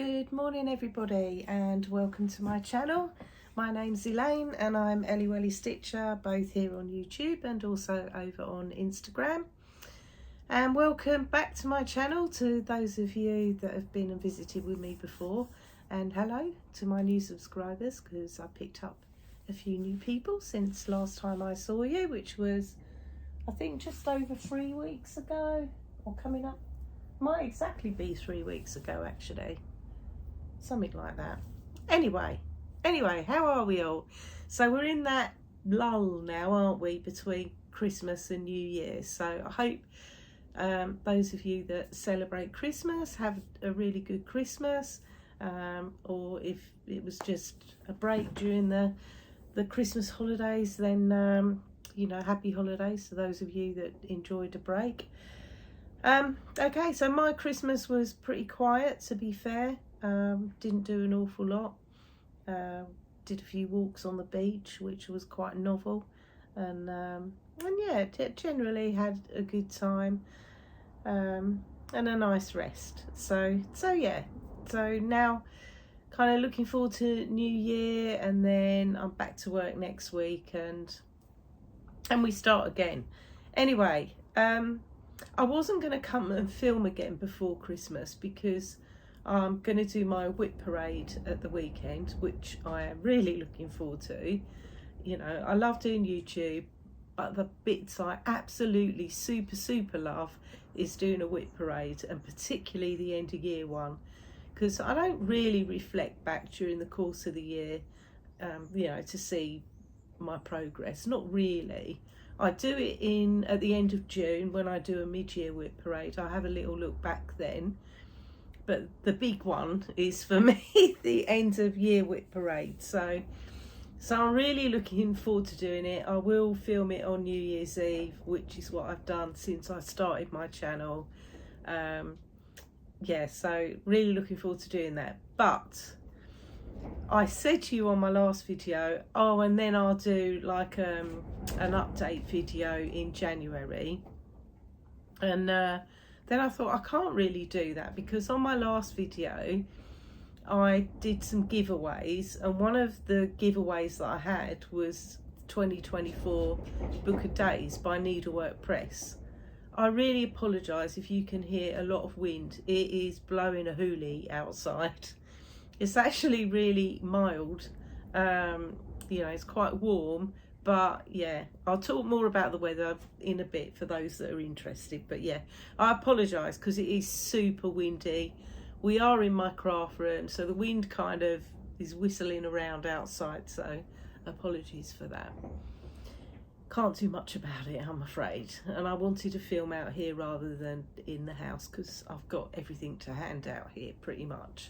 Good morning everybody and welcome to my channel. My name's Elaine and I'm Ellie Welliestitcher, both here on YouTube and also over on Instagram. And welcome back to my channel to those of you that have been and visited with me before, and hello to my new subscribers, because I picked up a few new people since last time I saw you, which was I think just over 3 weeks ago, or coming up, might exactly be 3 weeks ago actually, something like that. Anyway, how are we all? So we're in that lull now, aren't we, between Christmas and New Year. So I hope those of you that celebrate Christmas have a really good Christmas, or if it was just a break during the Christmas holidays, then you know, happy holidays to those of you that enjoyed a break. Okay, so my Christmas was pretty quiet, to be fair. Didn't do an awful lot. Did a few walks on the beach, which was quite novel, and yeah, generally had a good time, and a nice rest. So yeah, so now kind of looking forward to New Year, and then I'm back to work next week, and we start again. Anyway, I wasn't going to come and film again before Christmas because I'm going to do my WIP parade at the weekend, which I am really looking forward to. You know, I love doing YouTube, but the bits I absolutely super love is doing a WIP parade, and particularly the end of year one, because I don't really reflect back during the course of the year, you know, to see my progress. Not really. I do it at the end of June when I do a mid-year WIP parade. I have a little look back then, but the big one is for me the end of year WIP parade. So I'm really looking forward to doing it. I will film it on New Year's Eve, which is what I've done since I started my channel. Yeah, so really looking forward to doing that. But I said to you on my last video, oh, and then I'll do like an update video in January, and then I thought I can't really do that, because on my last video I did some giveaways, and one of the giveaways that I had was 2024 Book of Days by Needlework Press. I really apologise if you can hear a lot of wind. It is blowing a hoolie outside. It's actually really mild, you know, it's quite warm, but yeah, I'll talk more about the weather in a bit for those that are interested. But yeah, I apologise because it is super windy. We are in my craft room, so the wind kind of is whistling around outside, so apologies for that. Can't do much about it, I'm afraid, and I wanted to film out here rather than in the house because I've got everything to hand out here pretty much.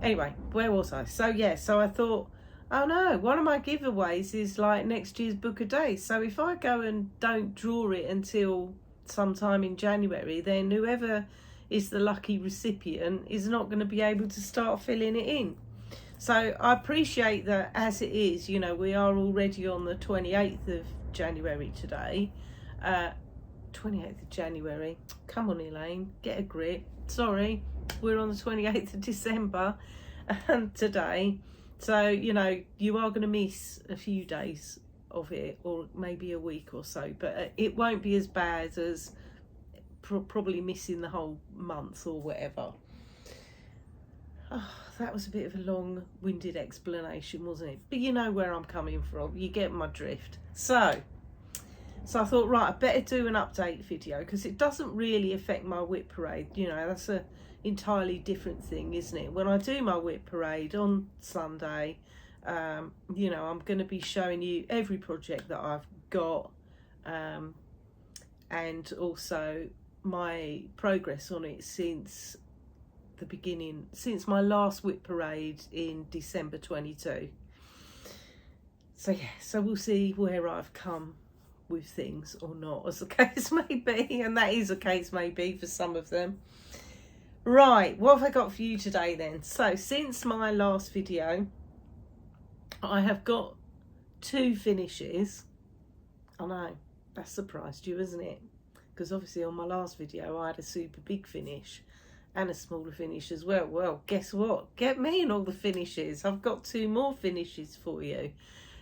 Anyway, where was I? So yeah, so I thought, oh no, one of my giveaways is like next year's Book of Days. So if I go and don't draw it until sometime in January, then whoever is the lucky recipient is not going to be able to start filling it in. So I appreciate that as it is, you know, we are already on the 28th of January today. 28th of January. Come on, Elaine, get a grip. Sorry, we're on the 28th of December today. So, you know, you are going to miss a few days of it, or maybe a week or so, but it won't be as bad as probably missing the whole month or whatever. Oh, that was a bit of a long-winded explanation, wasn't it? But you know where I'm coming from. You get my drift. So I thought, right, I better do an update video, because it doesn't really affect my WIP parade. You know, that's a entirely different thing, isn't it? When I do my WIP parade on Sunday, you know, I'm going to be showing you every project that I've got, and also my progress on it since the beginning, since my last WIP parade in December 22. So yeah, so we'll see where I've come with things or not, as the case may be, and that is a case may be for some of them. Right, what have I got for you today then? So since my last video, I have got 2 finishes. I know, that surprised you, isn't it? Because obviously on my last video I had a super big finish, and a smaller finish as well. Well, guess what? Get me in all the finishes. I've got 2 more finishes for you.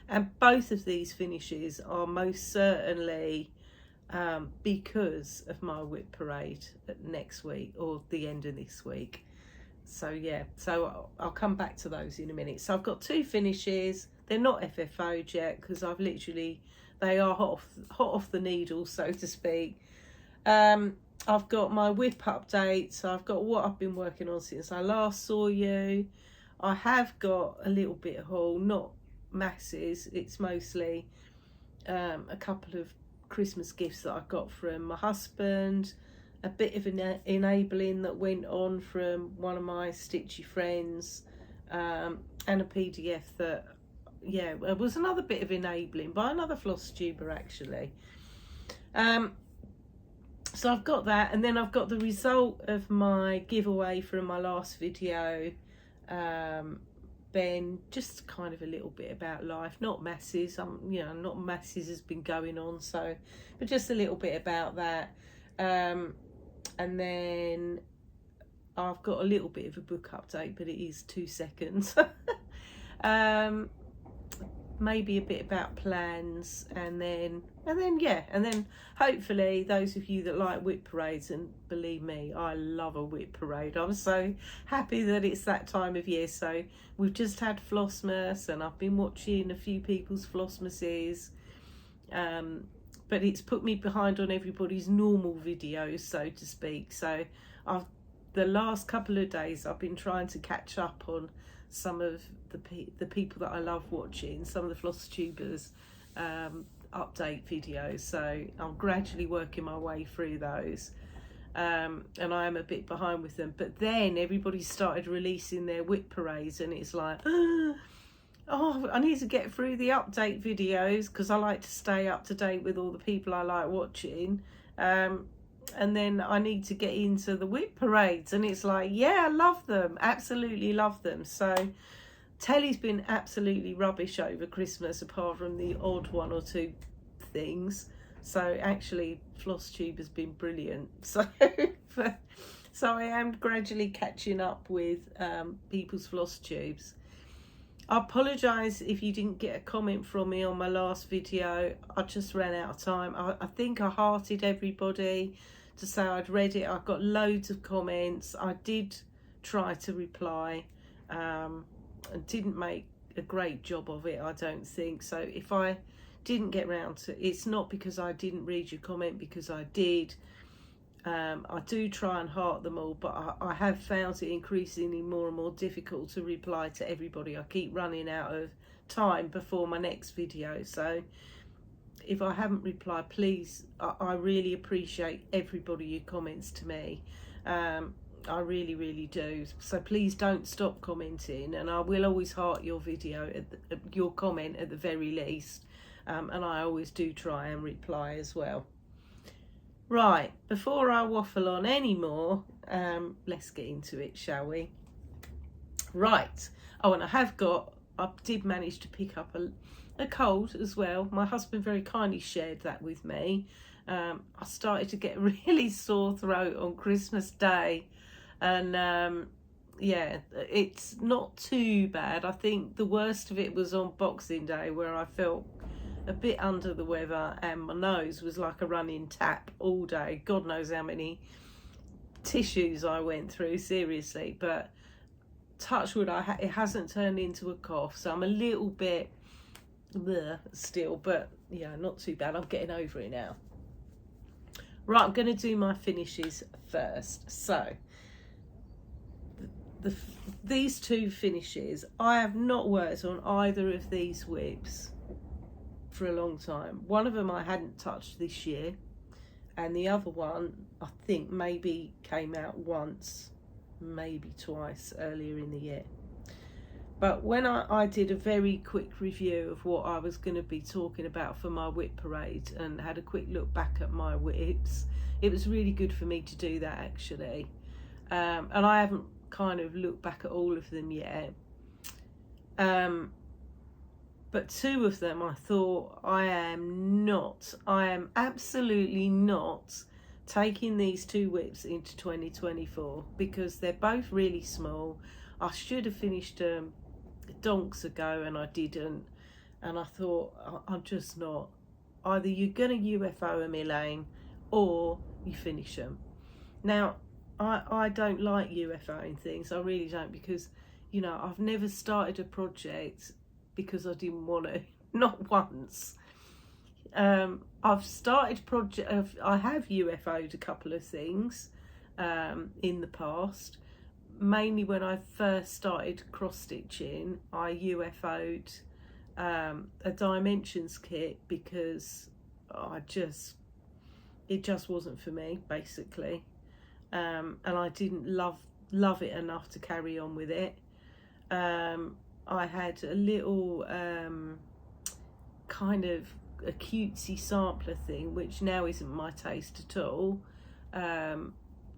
And both of these finishes are most certainly because of my WIP parade next week, or the end of this week. So yeah, so I'll come back to those in a minute. So I've got 2 finishes. They're not FFO'd yet because I've literally, they are hot off the needle, so to speak. I've got my WIP update, so I've got what I've been working on since I last saw you. I have got a little bit of haul, not masses. It's mostly a couple of Christmas gifts that I got from my husband, a bit of enabling that went on from one of my Stitchy friends, and a PDF that, yeah, it was another bit of enabling by another Flosstuber actually. So I've got that, and then I've got the result of my giveaway from my last video. Then just kind of a little bit about life, not masses. You know, not masses has been going on, so, but just a little bit about that. And then I've got a little bit of a book update, but it is 2 seconds. Maybe a bit about plans, and then hopefully those of you that like WIP parades, and believe me, I love a WIP parade. I'm so happy that it's that time of year. So we've just had Flossmas, and I've been watching a few people's Flossmases, but it's put me behind on everybody's normal videos, so to speak. So the last couple of days I've been trying to catch up on some of the people that I love watching, some of the Flosstubers update videos. So I'm gradually working my way through those, and I am a bit behind with them. But then everybody started releasing their WIP parades, and it's like, oh, I need to get through the update videos because I like to stay up to date with all the people I like watching. And then I need to get into the WIP parades, and it's like, yeah, I love them, absolutely love them. So telly's been absolutely rubbish over Christmas, apart from the odd 1 or 2 things. So actually Flosstube has been brilliant. So so I am gradually catching up with people's Flosstubes. I apologise if you didn't get a comment from me on my last video. I just ran out of time. I think I hearted everybody to say I'd read it. I've got loads of comments. I did try to reply, and didn't make a great job of it, I don't think. So if I didn't get round to it, it's not because I didn't read your comment, because I did. I do try and heart them all, but I have found it increasingly more and more difficult to reply to everybody. I keep running out of time before my next video, so if I haven't replied, please, I really appreciate everybody who comments to me. I really do. So please don't stop commenting, and I will always heart your video, your comment at the very least, and I always do try and reply as well. Right, before I waffle on anymore, let's get into it, shall we? Right. Oh, and I did manage to pick up a cold as well. My husband very kindly shared that with me. I started to get a really sore throat on Christmas Day, and yeah, it's not too bad. I think the worst of it was on Boxing Day, where I felt a bit under the weather, and my nose was like a running tap all day. God knows how many tissues I went through, seriously. But touch wood, it hasn't turned into a cough, so I'm a little bit bleh still, but yeah, not too bad. I'm getting over it now. Right, I'm going to do my finishes first. So these 2 finishes, I have not worked on either of these WIPs for a long time. One of them I hadn't touched this year, and the other one I think maybe came out once, maybe twice earlier in the year. But when I did a very quick review of what I was going to be talking about for my WIP parade, and had a quick look back at my WIPs, it was really good for me to do that actually. And I haven't kind of looked back at all of them yet. But 2 of them I thought I am absolutely not taking these 2 WIPs into 2024 because they're both really small. I should have finished them donks ago and I didn't, and I thought I'm just not. Either you're gonna UFO them, Elaine, or you finish them. Now I don't like UFOing things, I really don't, because you know, I've never started a project because I didn't want to, not once. I've started project. I have UFO'd a couple of things in the past. Mainly when I first started cross stitching, I UFO'd a dimensions kit because it just wasn't for me, basically, and I didn't love it enough to carry on with it. I had a little kind of a cutesy sampler thing, which now isn't my taste at all, and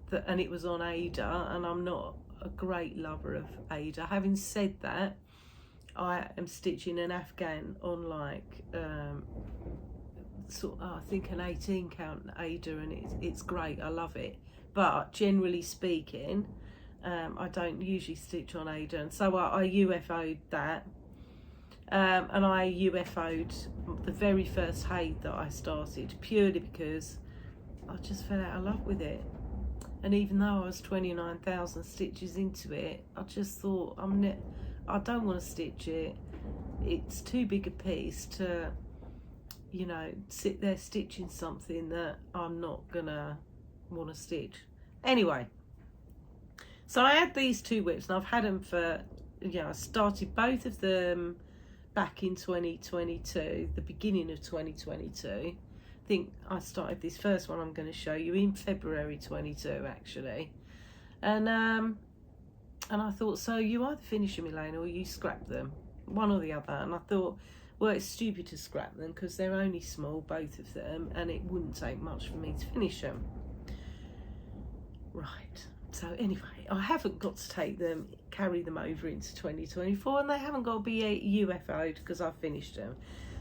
it was on Ada, and I'm not a great lover of Ada. Having said that, I am stitching an Afghan on like I think an 18 count Ada, and it's great, I love it, but generally speaking I don't usually stitch on Ada, and so I UFO'd that. And I UFO'd the very first Haid that I started purely because I just fell out of love with it. And even though I was 29,000 stitches into it, I just thought I don't want to stitch it. It's too big a piece to, you know, sit there stitching something that I'm not gonna want to stitch. Anyway, so I had these 2 WIPs and I've had them for, you know, I started both of them back in 2022, the beginning of 2022. I think I started this first one I'm going to show you in February 22 actually, and I thought, so you either finish them, Elaine, or you scrap them, one or the other. And I thought, well, it's stupid to scrap them because they're only small, both of them, and it wouldn't take much for me to finish them. Right, so anyway, I haven't got to carry them over into 2024, and they haven't got to be UFO'd because I've finished them.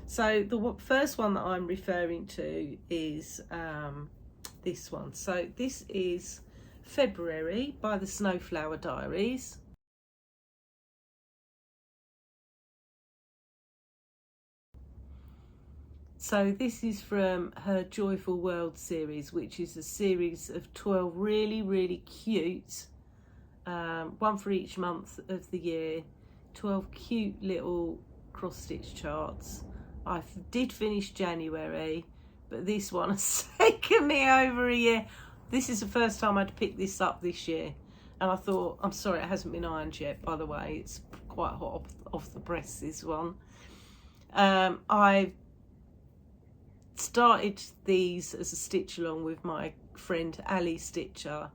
So the first one that I'm referring to is this one. So this is February by the Snowflower Diaries. So this is from her Joyful World series, which is a series of 12 really cute, one for each month of the year, 12 cute little cross stitch charts. I did finish January, but this one has taken me over a year. This is the first time I'd picked this up this year, and I thought, I'm sorry, it hasn't been ironed yet, by the way. It's quite hot off the press, this one. I started these as a stitch along with my friend Ellie Welliestitcher,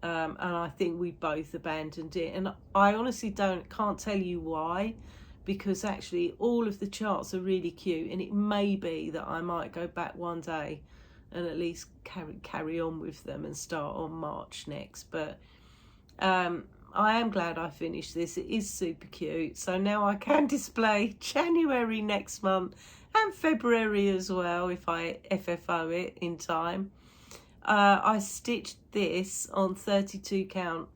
and I think we both abandoned it, and I honestly can't tell you why, because actually all of the charts are really cute, and it may be that I might go back one day and at least carry on with them and start on March next. But I am glad I finished this. It is super cute, so now I can display January next month and February as well if I FFO it in time. I stitched this on 32 count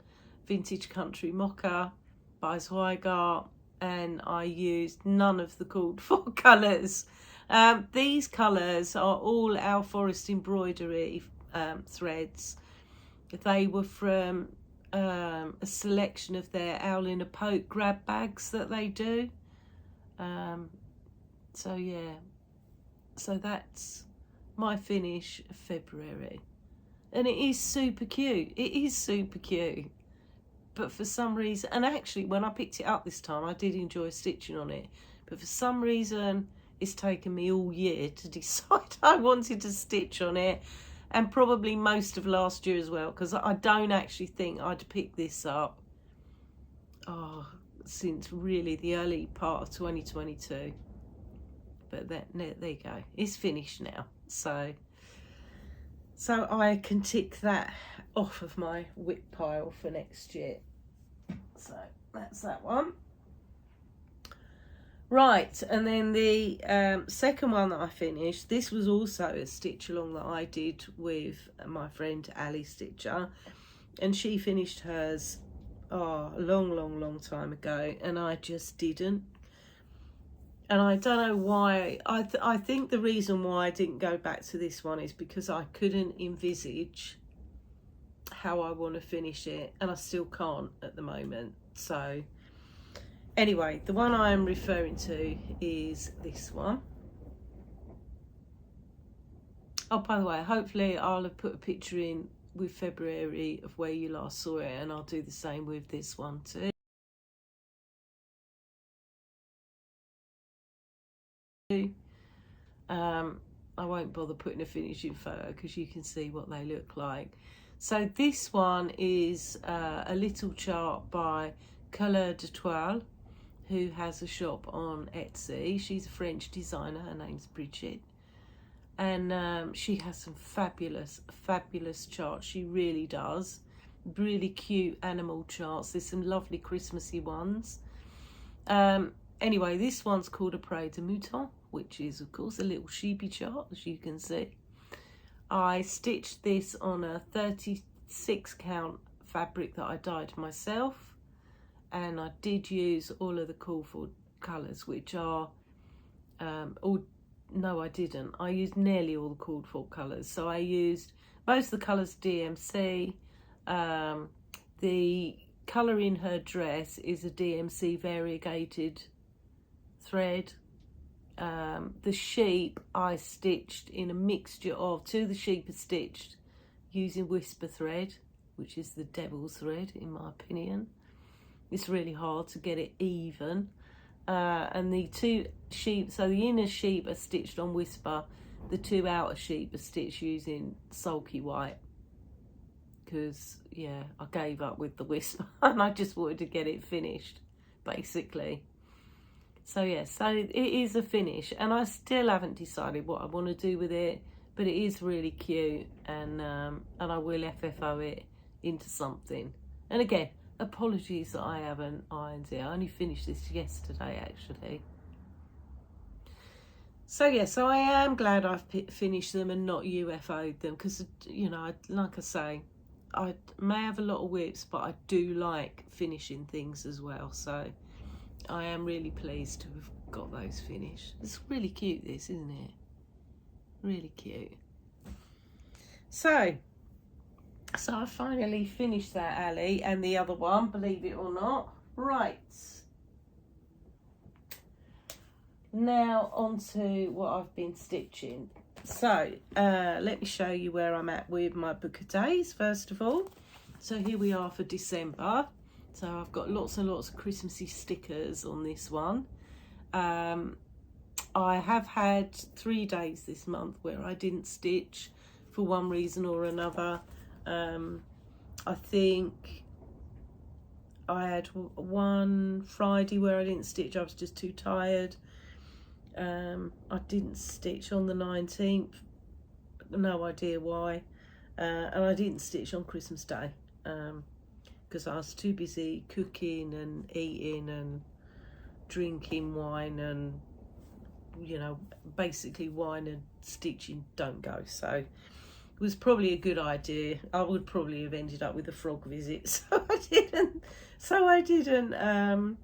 Vintage Country Mocha by Zweigart, and I used none of the called for colours. These colours are all our Forest embroidery threads. They were from a selection of their Owl in a Poke grab bags that they do. So yeah, so that's my finish of February, and it is super cute. It is super cute, but for some reason, and actually when I picked it up this time I did enjoy stitching on it, but for some reason it's taken me all year to decide I wanted to stitch on it, and probably most of last year as well, because I don't actually think I'd pick this up since really the early part of 2022. But there you go, it's finished now, so I can tick that off of my WIP pile for next year. So that's that one. Right, and then the second one that I finished, this was also a stitch along that I did with my friend Albastitcher, and she finished hers a long time ago, and I just didn't. And I don't know why. I think the reason why I didn't go back to this one is because I couldn't envisage how I want to finish it, and I still can't at the moment. So anyway, the one I am referring to is this one. Oh, by the way, hopefully I'll have put a picture in with February of where you last saw it, and I'll do the same with this one too. I won't bother putting a finishing photo because you can see what they look like. So this one is a little chart by Couleur de Toile, who has a shop on Etsy. She's a French designer. Her name's Bridget, and she has some fabulous charts. She really does. Really cute animal charts. There's some lovely Christmassy ones. Anyway, this one's called a Prairie de Mouton, which is of course a little sheepy chart, as you can see. I stitched this on a 36 count fabric that I dyed myself, and I did use all of the called for colours, which are no, I didn't. I used nearly all the called for colours. So I used most of the colours DMC. The colour in her dress is a DMC variegated thread. The sheep I stitched in a mixture of, two of the sheep are stitched using whisper thread, which is the devil's thread in my opinion. It's really hard to get it even. And the two sheep, so the inner sheep are stitched on whisper, the two outer sheep are stitched using sulky white, because yeah, I gave up with the whisper and I just wanted to get it finished basically. So yeah, so it is a finish, and I still haven't decided what I want to do with it, but it is really cute, and I will FFO it into something. And again, apologies that I haven't ironed it. I only finished this yesterday actually. So yeah, so I am glad I've finished them and not UFO'd them, because you know, like I say, I may have a lot of WIPs, but I do like finishing things as well. So I am really pleased to have got those finished. It's really cute, this, isn't it? Really cute. So I finally finished that alley and the other one, believe it or not. Right. Now on to what I've been stitching. So let me show you where I'm at with my book of days first of all. So here we are for December. So I've got lots and lots of Christmassy stickers on this one. I have had 3 days this month where I didn't stitch for one reason or another. I think I had one Friday where I didn't stitch. I was just too tired. I didn't stitch on the 19th. No idea why. And I didn't stitch on Christmas Day. Because I was too busy cooking and eating and drinking wine, and you know, basically wine and stitching don't go. So it was probably a good idea. I would probably have ended up with a frog visit, so I didn't.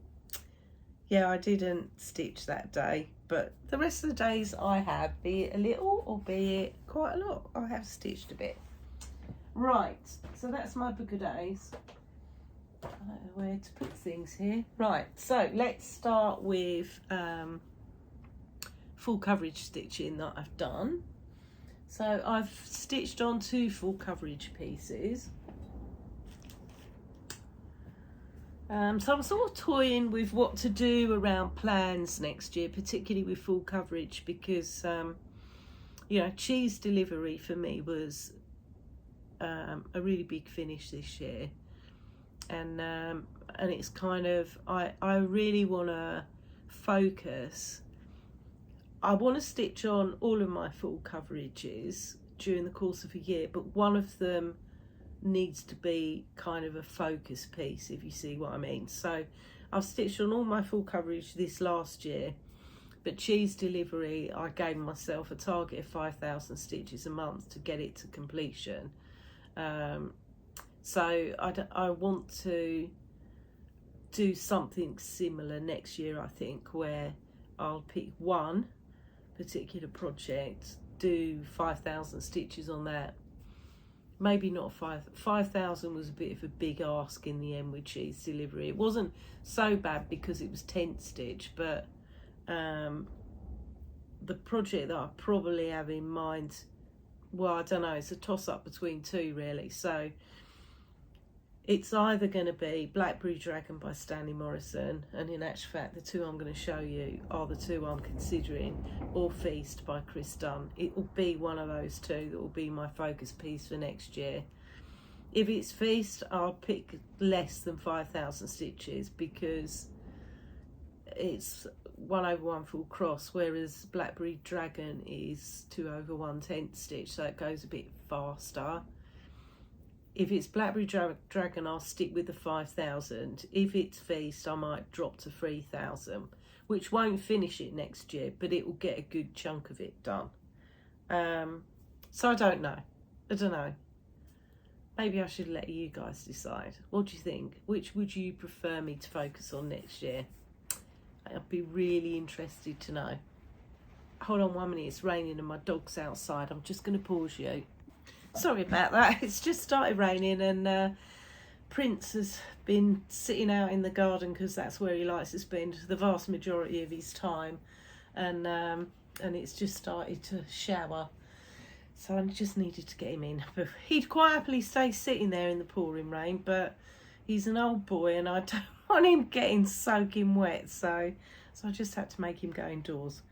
Yeah, I didn't stitch that day. But the rest of the days I have, be it a little or be it quite a lot, I have stitched a bit. Right, so that's my book of days. I don't know where to put things here. Right, so let's start with full coverage stitching that I've done. So I've stitched on 2 full coverage pieces. So I'm sort of toying with what to do around plans next year, particularly with full coverage, because you know, cheese delivery for me was a really big finish this year. And it's kind of, I really want to focus. I want to stitch on all of my full coverages during the course of a year, but one of them needs to be kind of a focus piece, if you see what I mean. So I've stitched on all my full coverage this last year, But cheese delivery, I gave myself a target of 5,000 stitches a month to get it to completion. So I want to do something similar next year, I think, where I'll pick one particular project, do 5,000 stitches on that. Maybe not 5,000 was a bit of a big ask in the end with cheese delivery. It wasn't so bad because it was tent stitch, but the project that I probably have in mind, well, I don't know, it's a toss up between two really. So it's either going to be Blackberry Dragon by Stanley Morrison, and in actual fact the two I'm going to show you are the two I'm considering, or Feast by Chris Dunn. It will be one of those two that will be my focus piece for next year. If it's Feast, I'll pick less than 5,000 stitches because it's 1/1 full cross, whereas Blackberry Dragon is 2/1 tent stitch, so it goes a bit faster. If it's Blackberry Dragon, I'll stick with the 5,000. If it's Feast, I might drop to 3,000, which won't finish it next year, but it will get a good chunk of it done. So I don't know. Maybe I should let you guys decide. What do you think? Which would you prefer me to focus on next year? I'd be really interested to know. Hold on 1 minute, it's raining and my dog's outside. I'm just going to pause you. Sorry about that. It's just started raining, and Prince has been sitting out in the garden because that's where he likes to spend the vast majority of his time, and it's just started to shower, so I just needed to get him in. But he'd quite happily stay sitting there in the pouring rain, but he's an old boy and I don't want him getting soaking wet, so I just had to make him go indoors.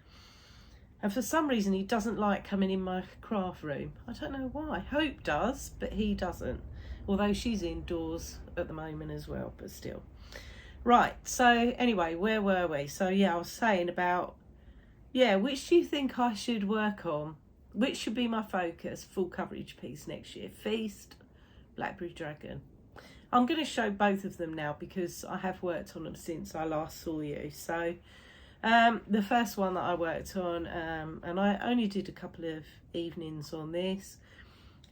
And for some reason he doesn't like coming in my craft room. I don't know why. Hope does, but he doesn't. Although she's indoors at the moment as well, but still. Right, so anyway, where were we? So yeah, I was saying about, yeah, which do you think I should work on? Which should be my focus, full coverage piece next year? Feast, Blackberry Dragon. I'm going to show both of them now because I have worked on them since I last saw you. So the first one that I worked on, and I only did a couple of evenings on this.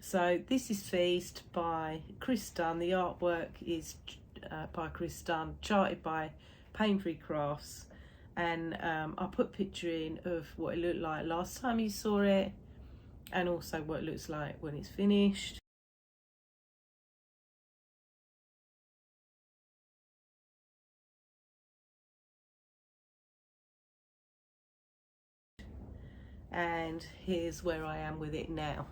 So this is Feast by Chris Dunn. The artwork is by Chris Dunn, charted by Painfree Crafts, and I put a picture in of what it looked like last time you saw it, and also what it looks like when it's finished. And here's where I am with it now.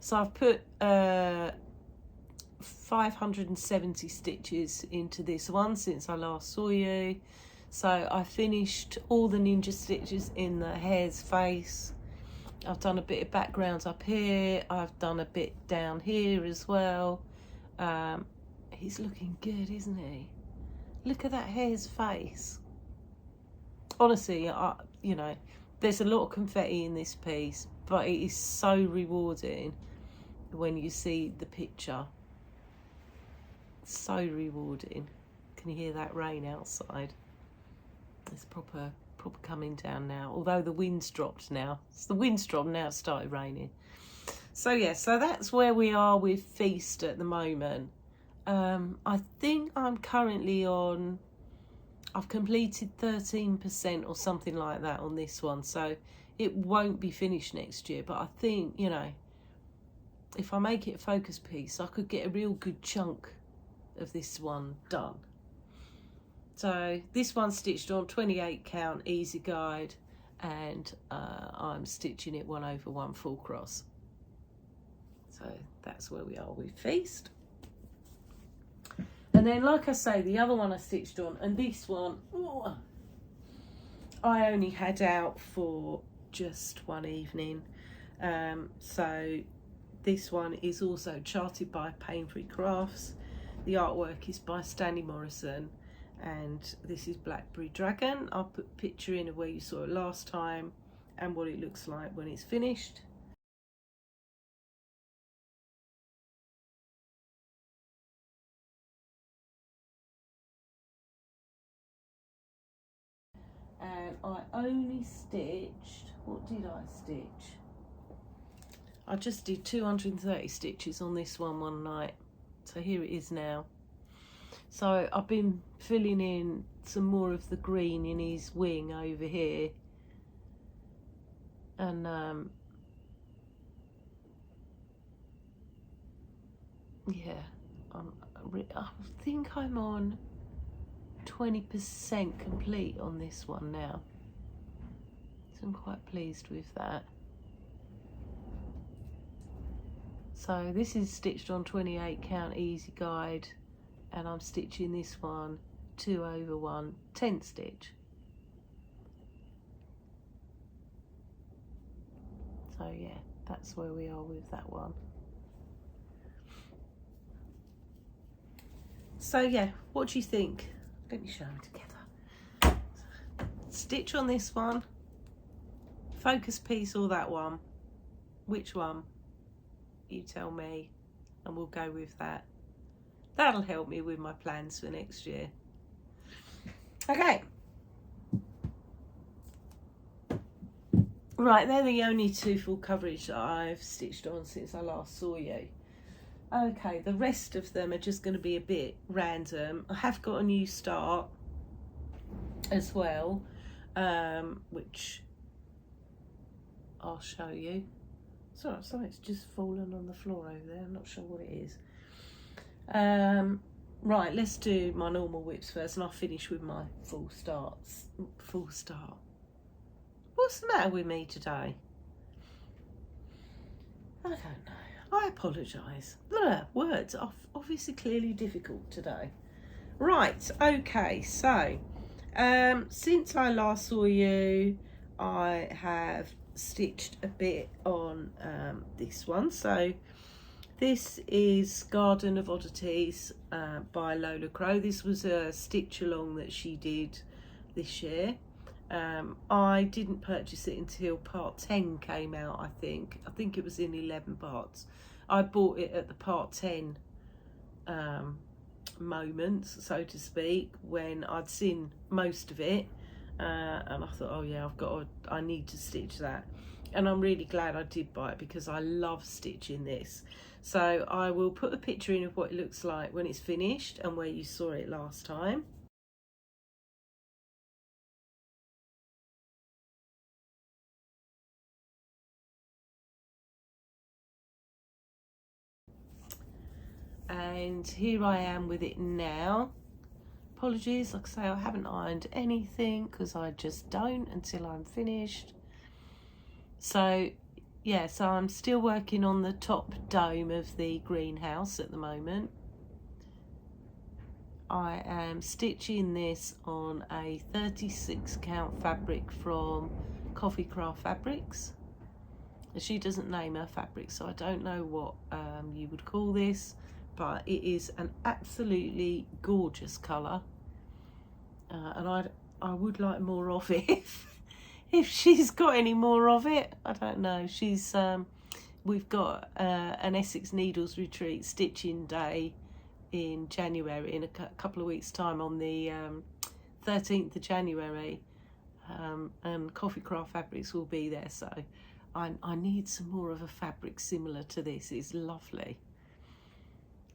So I've put 570 stitches into this one since I last saw you. So I finished all the ninja stitches in the hare's face. I've done a bit of backgrounds up here. I've done a bit down here as well. He's looking good, isn't he? Look at that hare's face. Honestly, you know, there's a lot of confetti in this piece, but it is so rewarding when you see the picture. So rewarding. Can you hear that rain outside? It's proper coming down now, although the wind's dropped now. The wind's dropped now, it started raining. So yeah, so that's where we are with Feast at the moment. I think I'm currently on, I've completed 13% or something like that on this one, so it won't be finished next year, but I think, you know, if I make it a focus piece, I could get a real good chunk of this one done. So this one's stitched on 28 count easy guide, and I'm stitching it 1/1 full cross. So that's where we are with Feast. And then, like I say, the other one I stitched on, and this one, oh, I only had out for just one evening. So this one is also charted by Painfree Crafts. The artwork is by Stanley Morrison, and this is Blackberry Dragon. I'll put a picture in of where you saw it last time and what it looks like when it's finished. and I only stitched, what did I stitch? I just did 230 stitches on this one night, so here it is now. So I've been filling in some more of the green in his wing over here, and yeah, I think I'm on 20% complete on this one now, so I'm quite pleased with that. So this is stitched on 28 count easy guide, and I'm stitching this one 2/1 10 stitch. So yeah, that's where we are with that one. So yeah, what do you think? Let me show them together. Stitch on this one, focus piece or that one? Which one? You tell me, and we'll go with that. That'll help me with my plans for next year. Okay. Right, they're the only two full coverage that I've stitched on since I last saw you. Okay, the rest of them are just going to be a bit random. I have got a new start as well, which I'll show you. Sorry, it's just fallen on the floor over there. I'm not sure what it is. Right, let's do my normal whips first, and I'll finish with my full start. What's the matter with me today? I don't know. I apologise. Words are obviously clearly difficult today. Right, okay, so since I last saw you, I have stitched a bit on this one. So this is Garden of Oddities by Lola Crow. This was a stitch along that she did this year. I didn't purchase it until part 10 came out. I think it was in 11 parts. I bought it at the part 10 moment, so to speak, when I'd seen most of it, and I thought, oh yeah, I need to stitch that, and I'm really glad I did buy it because I love stitching this. So I will put a picture in of what it looks like when it's finished and where you saw it last time. And here I am with it now. Apologies, like I say, I haven't ironed anything because I just don't until I'm finished. So yeah, so I'm still working on the top dome of the greenhouse at the moment. I am stitching this on a 36 count fabric from Coffee Craft Fabrics. She doesn't name her fabric, so I don't know what you would call this, but it is an absolutely gorgeous colour, and I would like more of it if she's got any more of it. I don't know. She's we've got an Essex Needles retreat stitching day in January, in a couple of weeks time, on the 13th of January, and Coffee Craft Fabrics will be there, so I need some more of a fabric similar to this. It's lovely.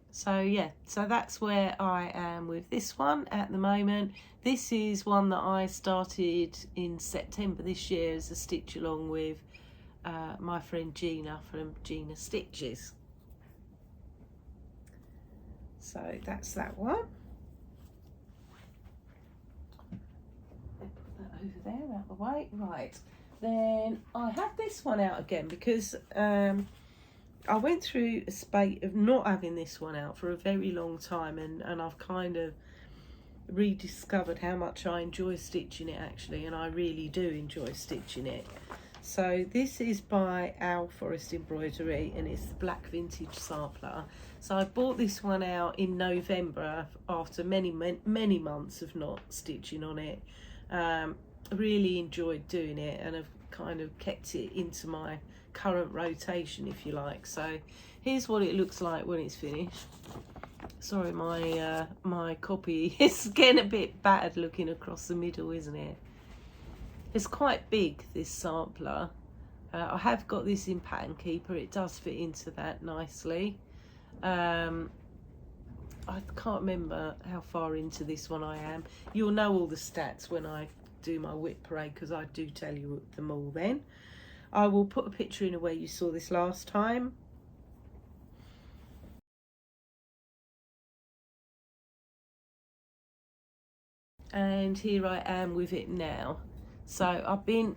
So yeah, so that's where I am with this one at the moment. This is one that I started in September this year as a stitch along with my friend Gina from Gina Stitches. So that's that one. Put that over there out the way. Right, then I have this one out again because I went through a spate of not having this one out for a very long time, and I've kind of rediscovered how much I enjoy stitching it actually, and I really do enjoy stitching it. So this is by Owl Forest Embroidery, and it's the Black Vintage Sampler. So I bought this one out in November after many months of not stitching on it. Really enjoyed doing it, and I've kind of kept it into my current rotation, if you like. So here's what it looks like when it's finished. Sorry, my my copy is getting a bit battered looking across the middle, isn't it? It's quite big, this sampler. I have got this in Pattern Keeper. It does fit into that nicely. I can't remember how far into this one I am. You'll know all the stats when I do my WIP parade, because I do tell you them all then. I will put a picture in of where you saw this last time. And here I am with it now. So I've been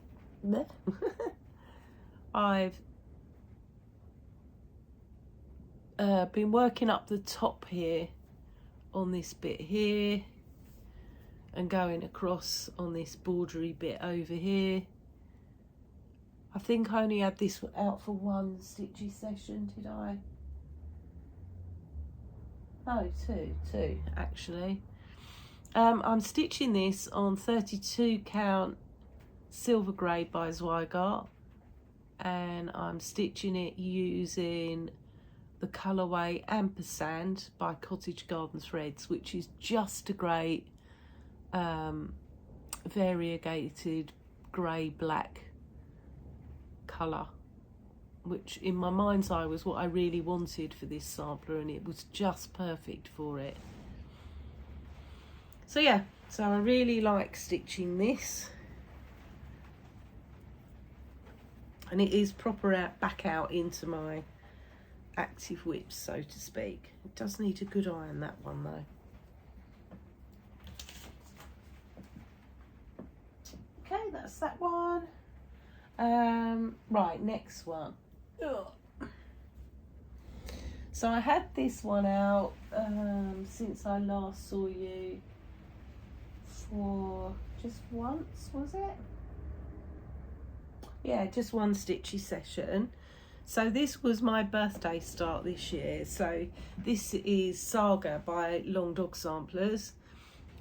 I've been working up the top here on this bit here and going across on this bordery bit over here. I think I only had this out for one stitchy session, did I? Oh, two actually. I'm stitching this on 32 count silver grade by Zweigart, and I'm stitching it using the colourway Ampersand by Cottage Garden Threads, which is just a great variegated grey black colour, which in my mind's eye was what I really wanted for this sampler, and it was just perfect for it. So yeah, so I really like stitching this, and it is proper back out into my active WIPs, so to speak. It does need a good iron, that one though. Okay, that's that one. Right, next one. Ugh. So I had this one out since I last saw you for just once, was it? Yeah, just one stitchy session. So this was my birthday start this year. So this is Saga by Long Dog Samplers.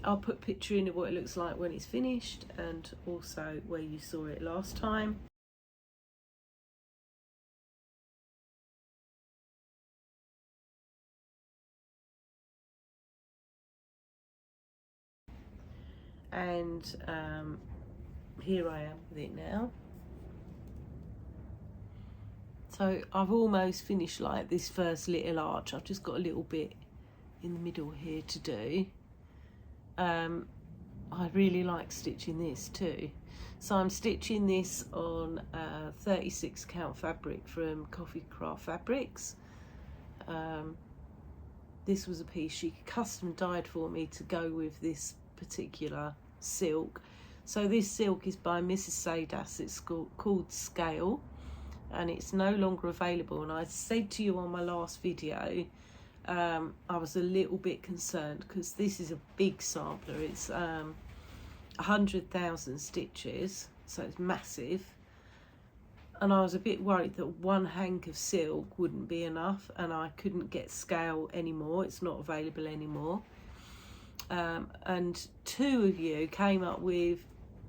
I'll put a picture in of what it looks like when it's finished, and also where you saw it last time. And here I am with it now. So I've almost finished like this first little arch. I've just got a little bit in the middle here to do. I really like stitching this too. So I'm stitching this on 36 count fabric from Coffee Craft Fabrics. This was a piece she custom dyed for me to go with this particular silk. So this silk is by Mrs. Sadas. It's called Scale, and it's no longer available. And I said to you on my last video, I was a little bit concerned because this is a big sampler. It's 100,000 stitches, so it's massive, and I was a bit worried that one hank of silk wouldn't be enough, and I couldn't get Scale anymore. It's not available anymore. And two of you came up with,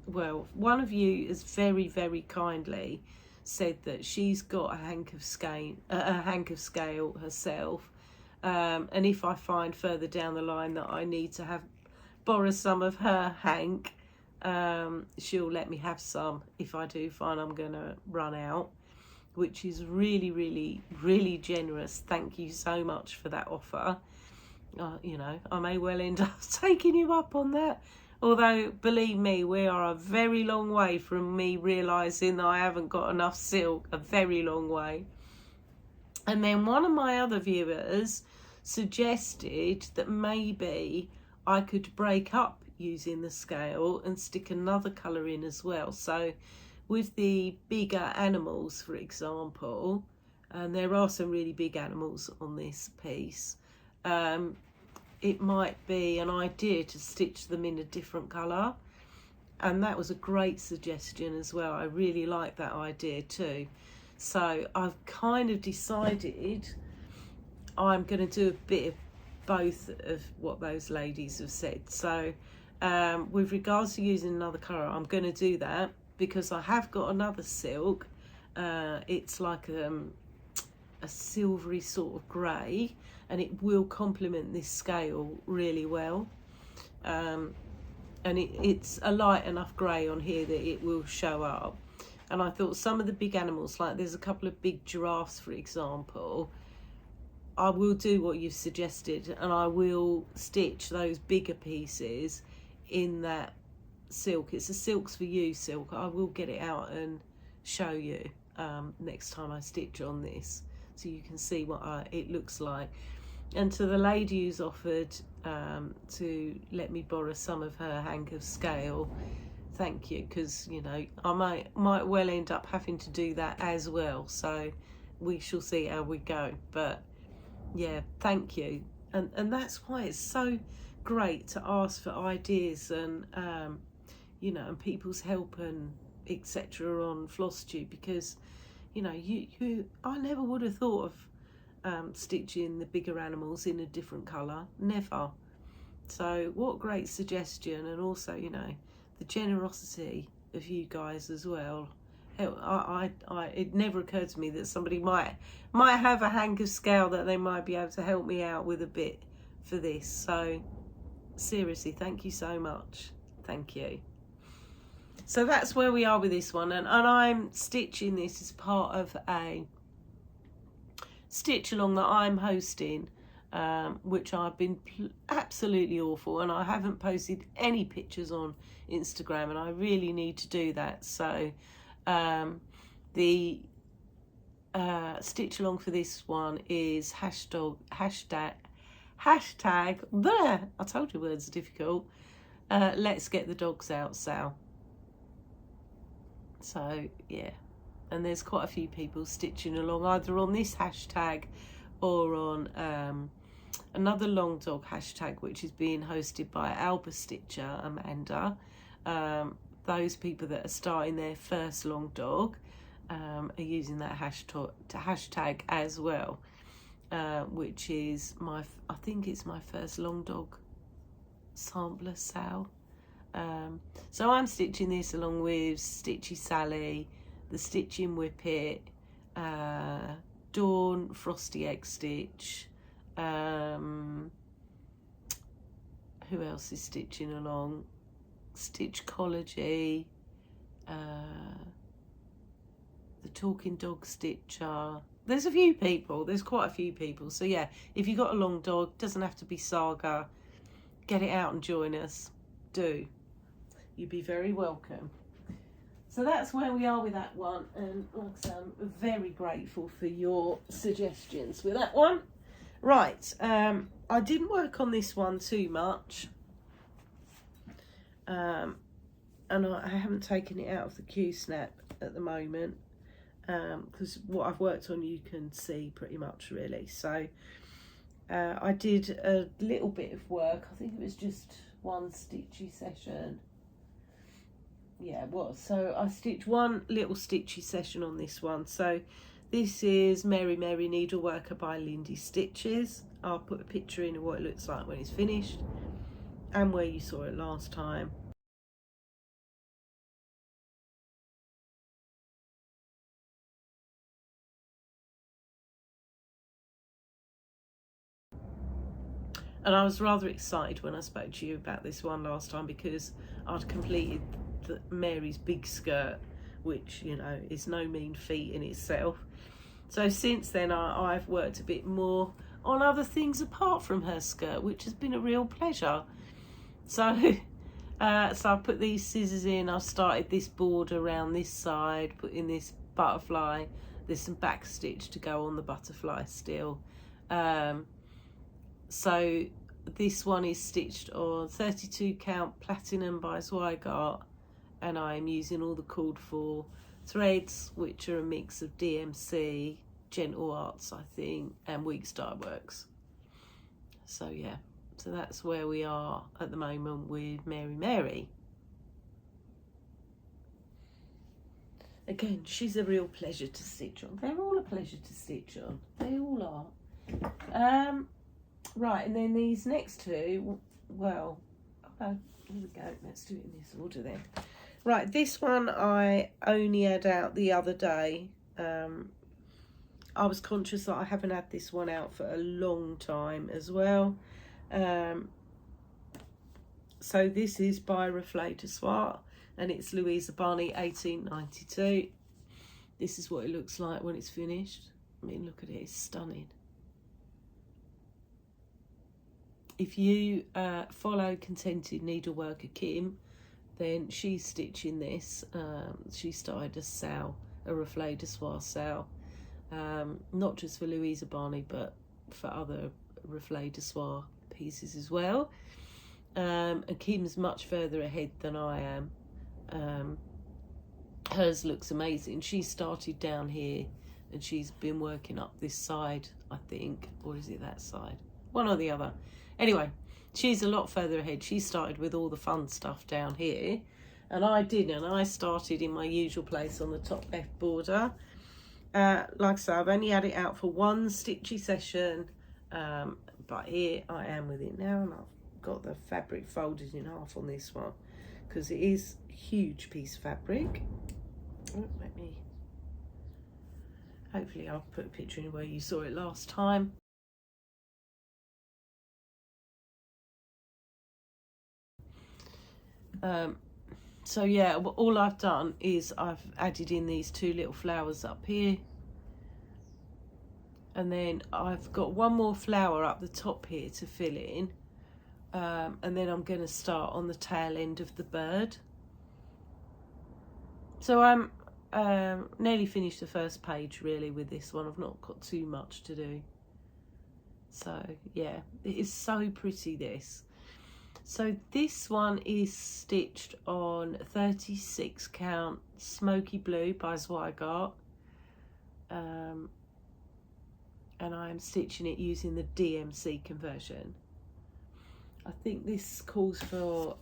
well, one of you has very, very kindly said that she's got a hank of Scale herself, and if I find further down the line that I need to borrow some of her hank, she'll let me have some if I do find I'm gonna run out, which is really, really, really generous. Thank you so much for that offer. You know, I may well end up taking you up on that, although believe me, we are a very long way from me realising that I haven't got enough silk, a very long way. And then one of my other viewers suggested that maybe I could break up using the Scale and stick another colour in as well. So with the bigger animals, for example, and there are some really big animals on this piece, it might be an idea to stitch them in a different colour, and that was a great suggestion as well. I really like that idea too. So I've kind of decided I'm going to do a bit of both of what those ladies have said. So with regards to using another colour, I'm going to do that because I have got another silk. It's like a silvery sort of grey, and it will complement this Scale really well. and it's a light enough grey on here that it will show up. And I thought some of the big animals, like there's a couple of big giraffes for example, I will do what you've suggested, and I will stitch those bigger pieces in that silk. It's a Silks for You silk. I will get it out and show you next time I stitch on this, so you can see what it looks like. And to the lady who's offered to let me borrow some of her hang of scale, thank you, because you know I might well end up having to do that as well, so we shall see how we go. But yeah, thank you. And that's why it's so great to ask for ideas and you know, and people's help and etc. on Flosstube, because you know I never would have thought of stitching the bigger animals in a different colour, never. So what great suggestion, and also you know the generosity of you guys as well. It never occurred to me that somebody might have a hang of scale that they might be able to help me out with a bit for this. So seriously, thank you so much, thank you. So that's where we are with this one, and I'm stitching this as part of a stitch along that I'm hosting, which I've been absolutely awful, and I haven't posted any pictures on Instagram, and I really need to do that. So the stitch along for this one is hashtag there, I told you words are difficult, let's get the dogs out, Sal. So yeah, and there's quite a few people stitching along either on this hashtag or on another long dog hashtag, which is being hosted by Albastitcher Amanda. Those people that are starting their first long dog are using that hashtag as well, which is I think it's my first long dog sampler, Sal. So I'm stitching this along with StitchySally, the Stitching WIP It, Dawn, FrostyXStitch, who else is stitching along? Stitchology, the TalkingDogStitcher. There's a few people, there's quite a few people. So yeah, if you've got a long dog, doesn't have to be Saga, get it out and join us. Do. You'd be very welcome. So that's where we are with that one, and like I say, I'm very grateful for your suggestions with that one. Right, I didn't work on this one too much, and I haven't taken it out of the Q-snap at the moment, because what I've worked on you can see pretty much really. So I did a little bit of work, I think it was just one stitchy session. Yeah, it was. So I stitched one little stitchy session on this one. So this is Mary Needleworker by Lindy Stitches. I'll put a picture in of what it looks like when it's finished and where you saw it last time. And I was rather excited when I spoke to you about this one last time, because I'd completed Mary's big skirt, which you know is no mean feat in itself. So since then I've worked a bit more on other things apart from her skirt, which has been a real pleasure. So so I put these scissors in, I've started this border around this side, put in this butterfly, there's some back stitch to go on the butterfly still. So this one is stitched on 32 count platinum by Zweigart, and I'm using all the called for threads, which are a mix of DMC, Gentle Arts I think, and Weeks Dye Works. So yeah, so that's where we are at the moment with Mary. Again, she's a real pleasure to stitch on. They're all a pleasure to stitch on, they all are. Right, and then these next two, well, here we go, let's do it in this order then. Right, this one I only had out the other day. I was conscious that I haven't had this one out for a long time as well. So this is by Reflet de Soie, and it's Louisa Barney 1892. This is what it looks like when it's finished. I mean, look at it, it's stunning. If you follow Contented Needleworker Kim, then she's stitching this. She started a sale, a Reflet de Soie sale, not just for Louisa Barney, but for other Reflet de Soie pieces as well. And Kim's much further ahead than I am. Hers looks amazing. She started down here and she's been working up this side, I think, or is it that side? One or the other. Anyway, she's a lot further ahead. She started with all the fun stuff down here, and I didn't. I started in my usual place on the top left border. Like I say, I've only had it out for one stitchy session, but here I am with it now, and I've got the fabric folded in half on this one because it is a huge piece of fabric. Oh, hopefully I'll put a picture in where you saw it last time. So yeah, all I've done is I've added in these two little flowers up here, and then I've got one more flower up the top here to fill in, and then I'm going to start on the tail end of the bird. So I'm nearly finished the first page really with this one. I've not got too much to do. So yeah, it is so pretty, this. So this one is stitched on 36 count Smoky Blue by Zweigart, and I am stitching it using the DMC conversion. I think this calls for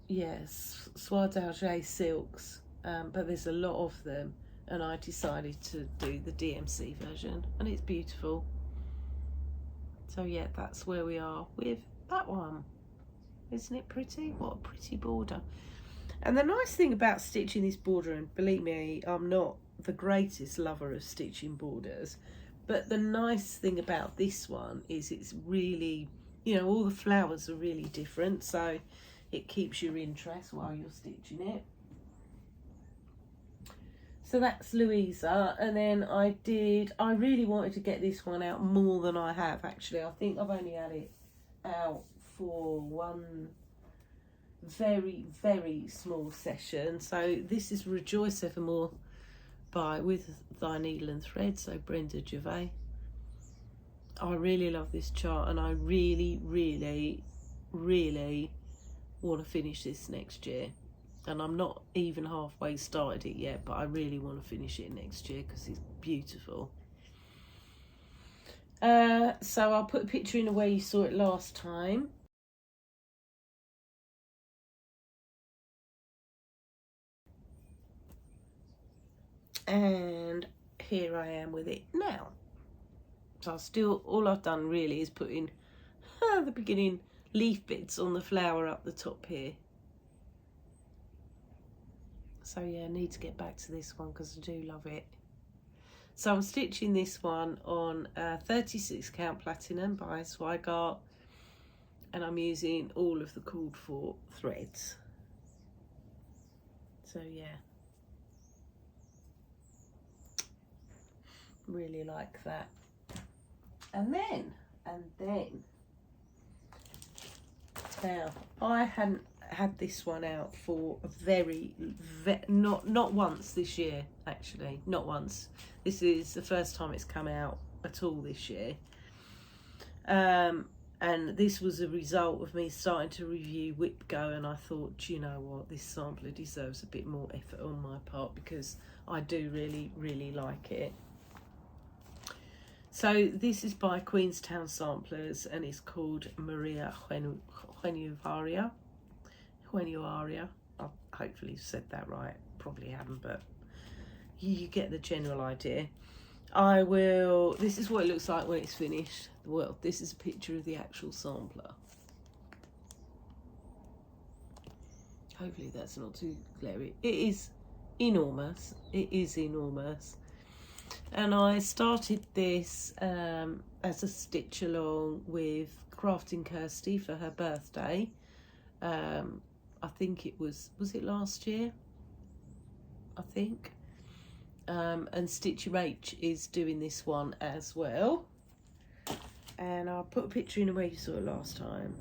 yes, Soie d'Alger silks, but there's a lot of them, and I decided to do the DMC version, and it's beautiful. So yeah, that's where we are with that one. Isn't it pretty? What a pretty border. And the nice thing about stitching this border, and believe me, I'm not the greatest lover of stitching borders, but the nice thing about this one is it's really, you know, all the flowers are really different, so it keeps your interest while you're stitching it. So that's Louisa, and then I really wanted to get this one out more than I have actually. I think I've only had it out for one very, very small session. So this is Rejoice Evermore by With Thy Needle and Thread, so Brenda Gervais. I really love this chart, and I really, really, really want to finish this next year. And I'm not even halfway started it yet, but I really want to finish it next year because it's beautiful. So I'll put a picture in the way you saw it last time. And here I am with it now. So all I've done really is put in the beginning leaf bits on the flower up the top here. So yeah, I need to get back to this one because I do love it. So I'm stitching this one on 36 count platinum by Zweigart, and I'm using all of the called for threads. So yeah, really like that. And then now I hadn't had this one out for a not once this year, actually, not once. This is the first time it's come out at all this year, and this was a result of me starting to review WIP Go, and I thought, do you know what, this sampler deserves a bit more effort on my part because I do really, really like it. So this is by Queenstown Samplers, and it's called Maria Juanuaria. I hopefully said that right, probably haven't, but you get the general idea. This is what it looks like when it's finished. Well, this is a picture of the actual sampler. Hopefully that's not too glary. It is enormous. It is enormous. And I started this as a stitch along with CraftingKirsty for her birthday. I think it was it last year? I think. And StitchyRach is doing this one as well. And I'll put a picture in where you saw it last time.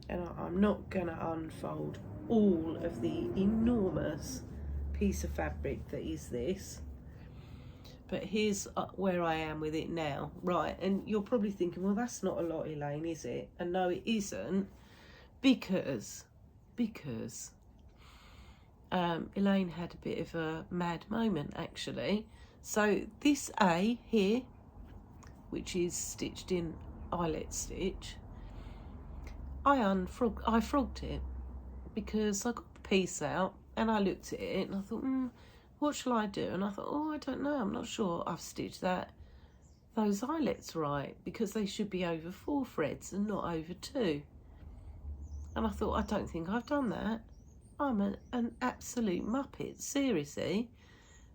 And I'm not going to unfold all of the enormous piece of fabric that is this. But here's where I am with it now. Right, and you're probably thinking, well, that's not a lot, Elaine, is it? And no, it isn't, because Elaine had a bit of a mad moment, actually. So this A here, which is stitched in eyelet stitch, I frogged it, because I got the piece out and I looked at it and I thought, what shall I do? And I thought, oh, I don't know, I'm not sure I've stitched those eyelets right, because they should be over 4 threads and not over 2. And I thought, I don't think I've done that. I'm an absolute muppet, seriously.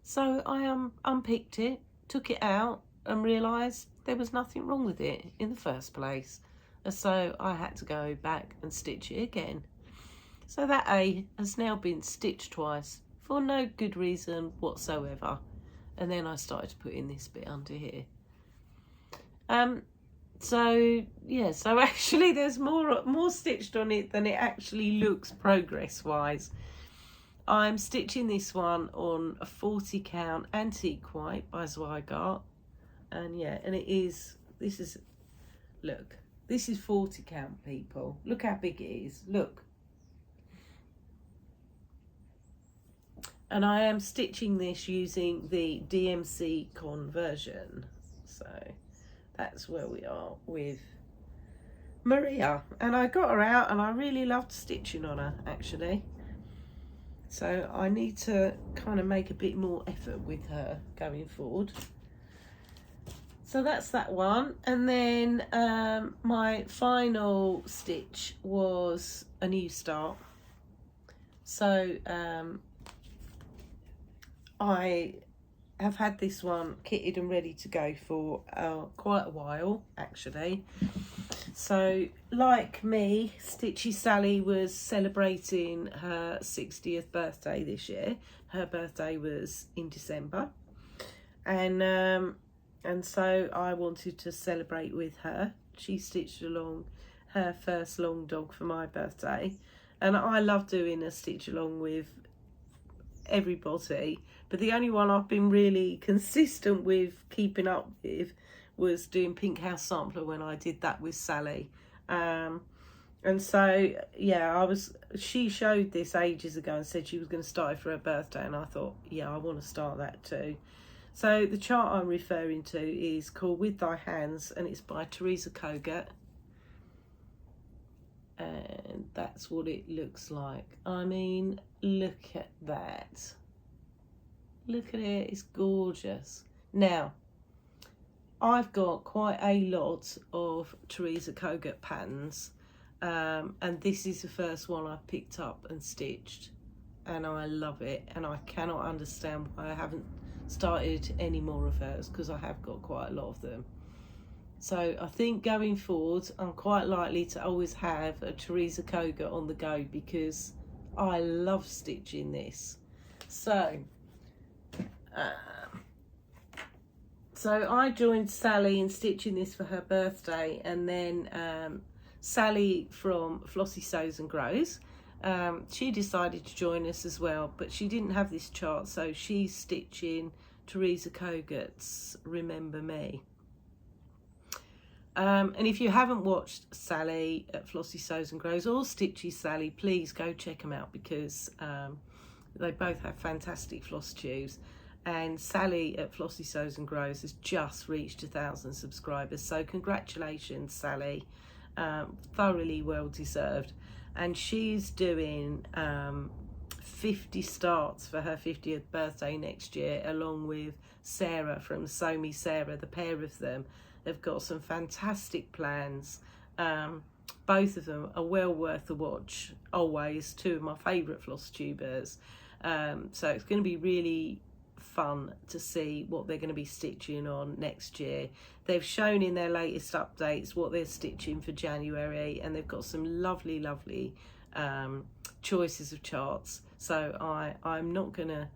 So I unpicked it, took it out and realised there was nothing wrong with it in the first place. And so I had to go back and stitch it again. So that A has now been stitched twice for no good reason whatsoever. And then I started to put in this bit under here. So yeah, so actually there's more stitched on it than it actually looks progress wise. I'm stitching this one on a 40 count antique white by Zweigart, and yeah, and this is 40 count, people. Look how big it is, look. And I am stitching this using the DMC conversion, so that's where we are with Maria. And I got her out and I really loved stitching on her, actually. So I need to kind of make a bit more effort with her going forward. So that's that one. And then my final stitch was a new start. So I have had this one kitted and ready to go for quite a while, actually. So like me, StitchySally was celebrating her 60th birthday this year. Her birthday was in December, and so I wanted to celebrate with her. She stitched along her first long dog for my birthday, and I love doing a stitch along with everybody, but the only one I've been really consistent with keeping up with was doing Pink House Sampler when I did that with Sally. And so yeah, she showed this ages ago and said she was going to start it for her birthday, and I thought, yeah, I want to start that too. So the chart I'm referring to is called With Thy Hands, and it's by Teresa Kogut, and that's what it looks like. I mean, look at that, look at it, it's gorgeous. Now I've got quite a lot of Teresa Kogut patterns, and this is the first one I've picked up and stitched, and I love it, and I cannot understand why I haven't started any more of hers, because I have got quite a lot of them. So I think going forward I'm quite likely to always have a Teresa Kogut on the go, because I love stitching this. So I joined Sally in stitching this for her birthday, and then Sally from FlossySewsAndGrows, she decided to join us as well, but she didn't have this chart, so she's stitching Teresa Kogut's Remember Me. And if you haven't watched Sally at FlossySewsAndGrows or StitchySally, please go check them out, because they both have fantastic floss tubes. And Sally at FlossySewsAndGrows has just reached 1,000 subscribers, so congratulations, Sally. Thoroughly well deserved. And she's doing 50 starts for her 50th birthday next year, along with Sarah from Sew Me Sarah. The pair of them have got some fantastic plans. both of them are well worth a watch. Always two of my favourite Flosstubers. So it's going to be really fun to see what they're going to be stitching on next year. They've shown in their latest updates what they're stitching for January, and they've got some lovely choices of charts. So I'm not going to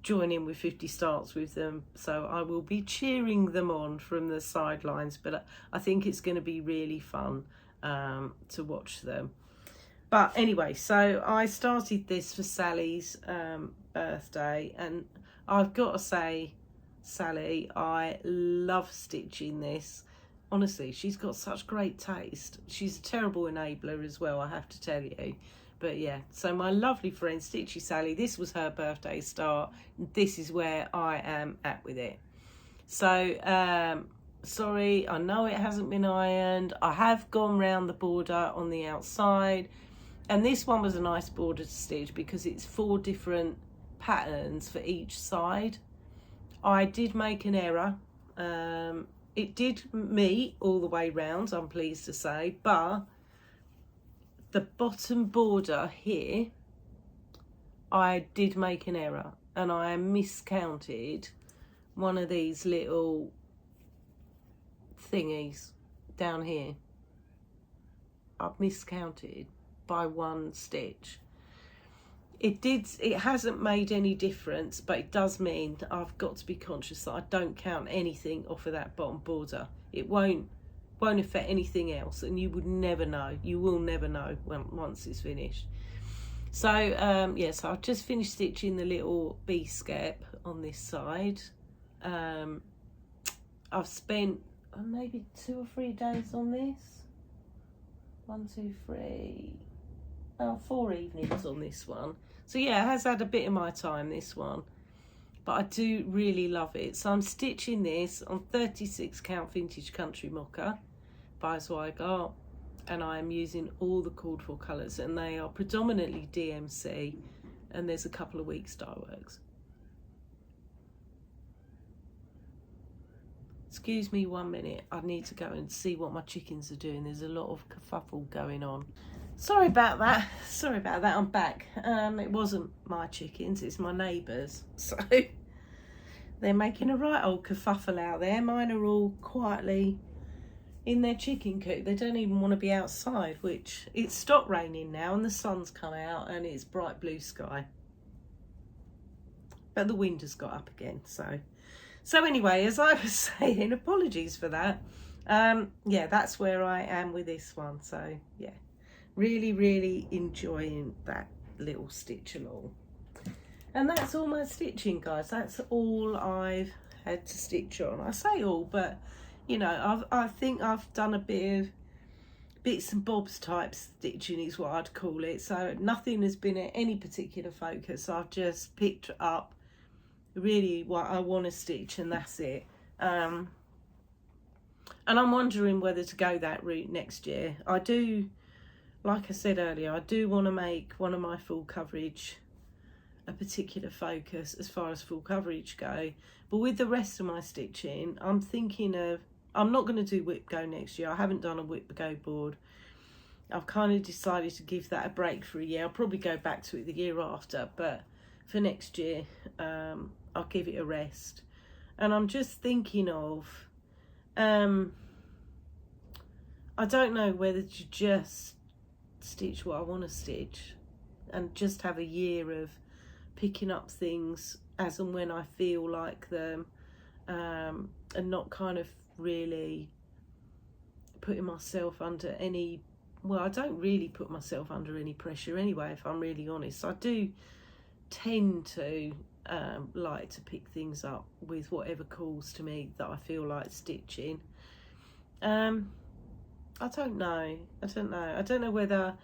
join in with 50 starts with them, so I will be cheering them on from the sidelines, but I think it's going to be really fun to watch them. But anyway, so I started this for Sally's birthday, and I've got to say, Sally, I love stitching this. Honestly, she's got such great taste. She's a terrible enabler as well, I have to tell you. But yeah, so my lovely friend StitchySally, this was her birthday start. This is where I am at with it. So, sorry, I know it hasn't been ironed. I have gone round the border on the outside. And this one was a nice border to stitch because it's 4 different patterns for each side. I did make an error. It did meet all the way round, I'm pleased to say, but the bottom border here, I did make an error, and I miscounted one of these little thingies down here. I've miscounted by 1 stitch. It hasn't made any difference, but it does mean that I've got to be conscious that I don't count anything off of that bottom border. It won't affect anything else, and you would never know. You will never know once it's finished. So yeah, so I've just finished stitching the little bee skep on this side. I've spent maybe 2 or 3 days on this. 1, 2, 3. 4 evenings on this one. So yeah, it has had a bit of my time, this one, but I do really love it. So I'm stitching this on 36 count vintage country mocha by Zweigart, and I am using all the called for colours, and they are predominantly DMC, and there's a couple of weeks dye works. Excuse me 1 minute, I need to go and see what my chickens are doing. There's a lot of kerfuffle going on. Sorry about that, I'm back. It wasn't my chickens, it's my neighbours. So they're making a right old kerfuffle out there. Mine are all quietly in their chicken coop. They don't even want to be outside, which it's stopped raining now and the sun's come out and it's bright blue sky. But the wind has got up again, so anyway, as I was saying, apologies for that. Yeah, that's where I am with this one. So yeah, really enjoying that little stitch along. And that's all my stitching, guys. That's all I've had to stitch on. I say all, but you know, I think I've done a bit of bits and bobs type stitching is what I'd call it. So nothing has been at any particular focus. I've just picked up really what I want to stitch, and that's it. And I'm wondering whether to go that route next year. I do, like I said earlier, I do want to make one of my full coverage a particular focus as far as full coverage go, but with the rest of my stitching, I'm thinking of, I'm not going to do WIP Go next year. I haven't done a WIP Go board. I've kind of decided to give that a break for a year. I'll probably go back to it the year after, but for next year, I'll give it a rest. And I'm just thinking of, I don't know whether to just stitch what I want to stitch and just have a year of picking up things as and when I feel like them, and not kind of really putting myself under any, well, I don't really put myself under any pressure anyway, if I'm really honest. I do tend to like to pick things up with whatever calls to me that I feel like stitching. I don't know whether,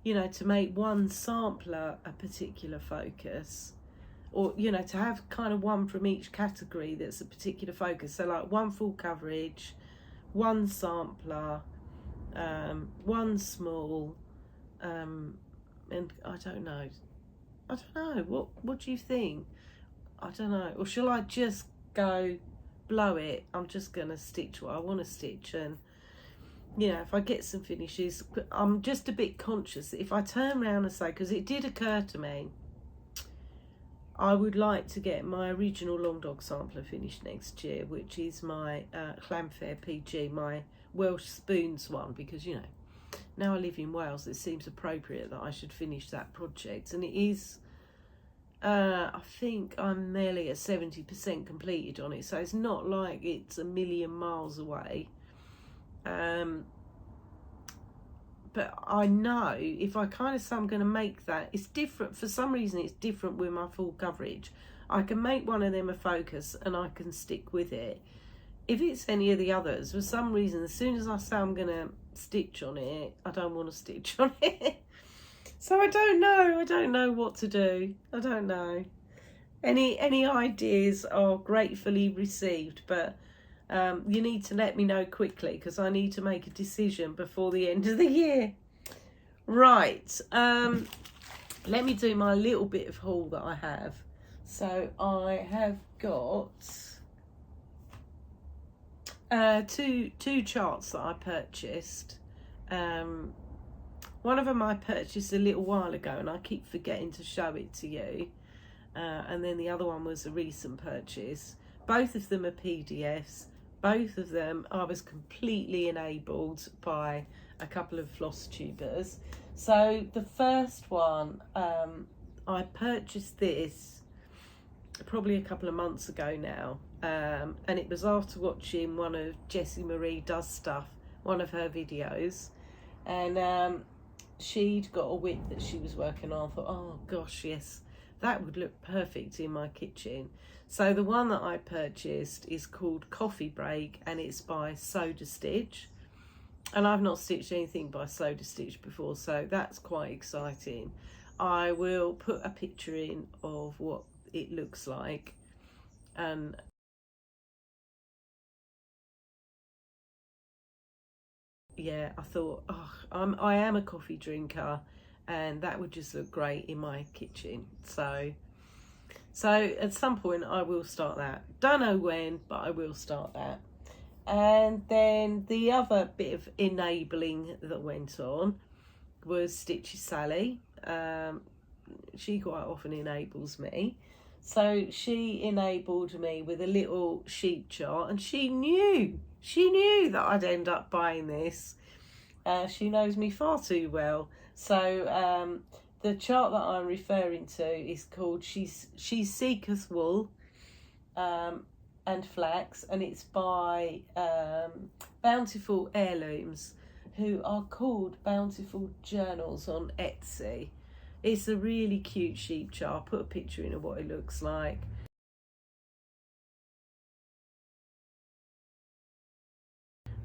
you know, to make one sampler a particular focus, or, you know, to have kind of one from each category that's a particular focus. So like one full coverage, one sampler, one small, and I don't know, what do you think? I don't know. Or shall I just go blow it? I'm just gonna stitch what I want to stitch, and you know, if I get some finishes, I'm just a bit conscious that if I turn around and say, because it did occur to me, I would like to get my original long dog sampler finished next year, which is my Clamfair PG, my Welsh Spoons one, because, you know, now I live in Wales, it seems appropriate that I should finish that project. And it is, I think I'm nearly at 70% completed on it, so it's not like it's a million miles away. But I know if I kind of say I'm going to make that, it's different. For some reason, it's different with my full coverage. I can make one of them a focus and I can stick with it. If it's any of the others, for some reason, as soon as I say I'm going to stitch on it, I don't want to stitch on it. So I don't know. I don't know what to do. I don't know. Any ideas are gratefully received, but you need to let me know quickly because I need to make a decision before the end of the year. Right, let me do my little bit of haul that I have. So I have got two charts that I purchased. One of them I purchased a little while ago and I keep forgetting to show it to you. And then the other one was a recent purchase. Both of them are PDFs. Both of them I was completely enabled by a couple of Flosstubers. So the first one, I purchased this probably a couple of months ago now. And it was after watching one of JessieMarieDoesStuff, one of her videos. And she'd got a WIP that she was working on. I thought, oh gosh, yes, that would look perfect in my kitchen. So the one that I purchased is called Coffee Break and it's by SewsAndGrows. And I've not stitched anything by SewsAndGrows before, so that's quite exciting. I will put a picture in of what it looks like. And yeah, I thought, oh, I am a coffee drinker and that would just look great in my kitchen. So at some point I will start that. Don't know when, but I will start that. And then the other bit of enabling that went on was StitchySally. She quite often enables me. So she enabled me with a little sheet chart and she knew that I'd end up buying this. She knows me far too well. So the chart that I'm referring to is called She Seeketh Wool and Flax, and it's by Bountiful Heirlooms, who are called Bountiful Journals on Etsy. It's a really cute sheep chart. I'll put a picture in of what it looks like.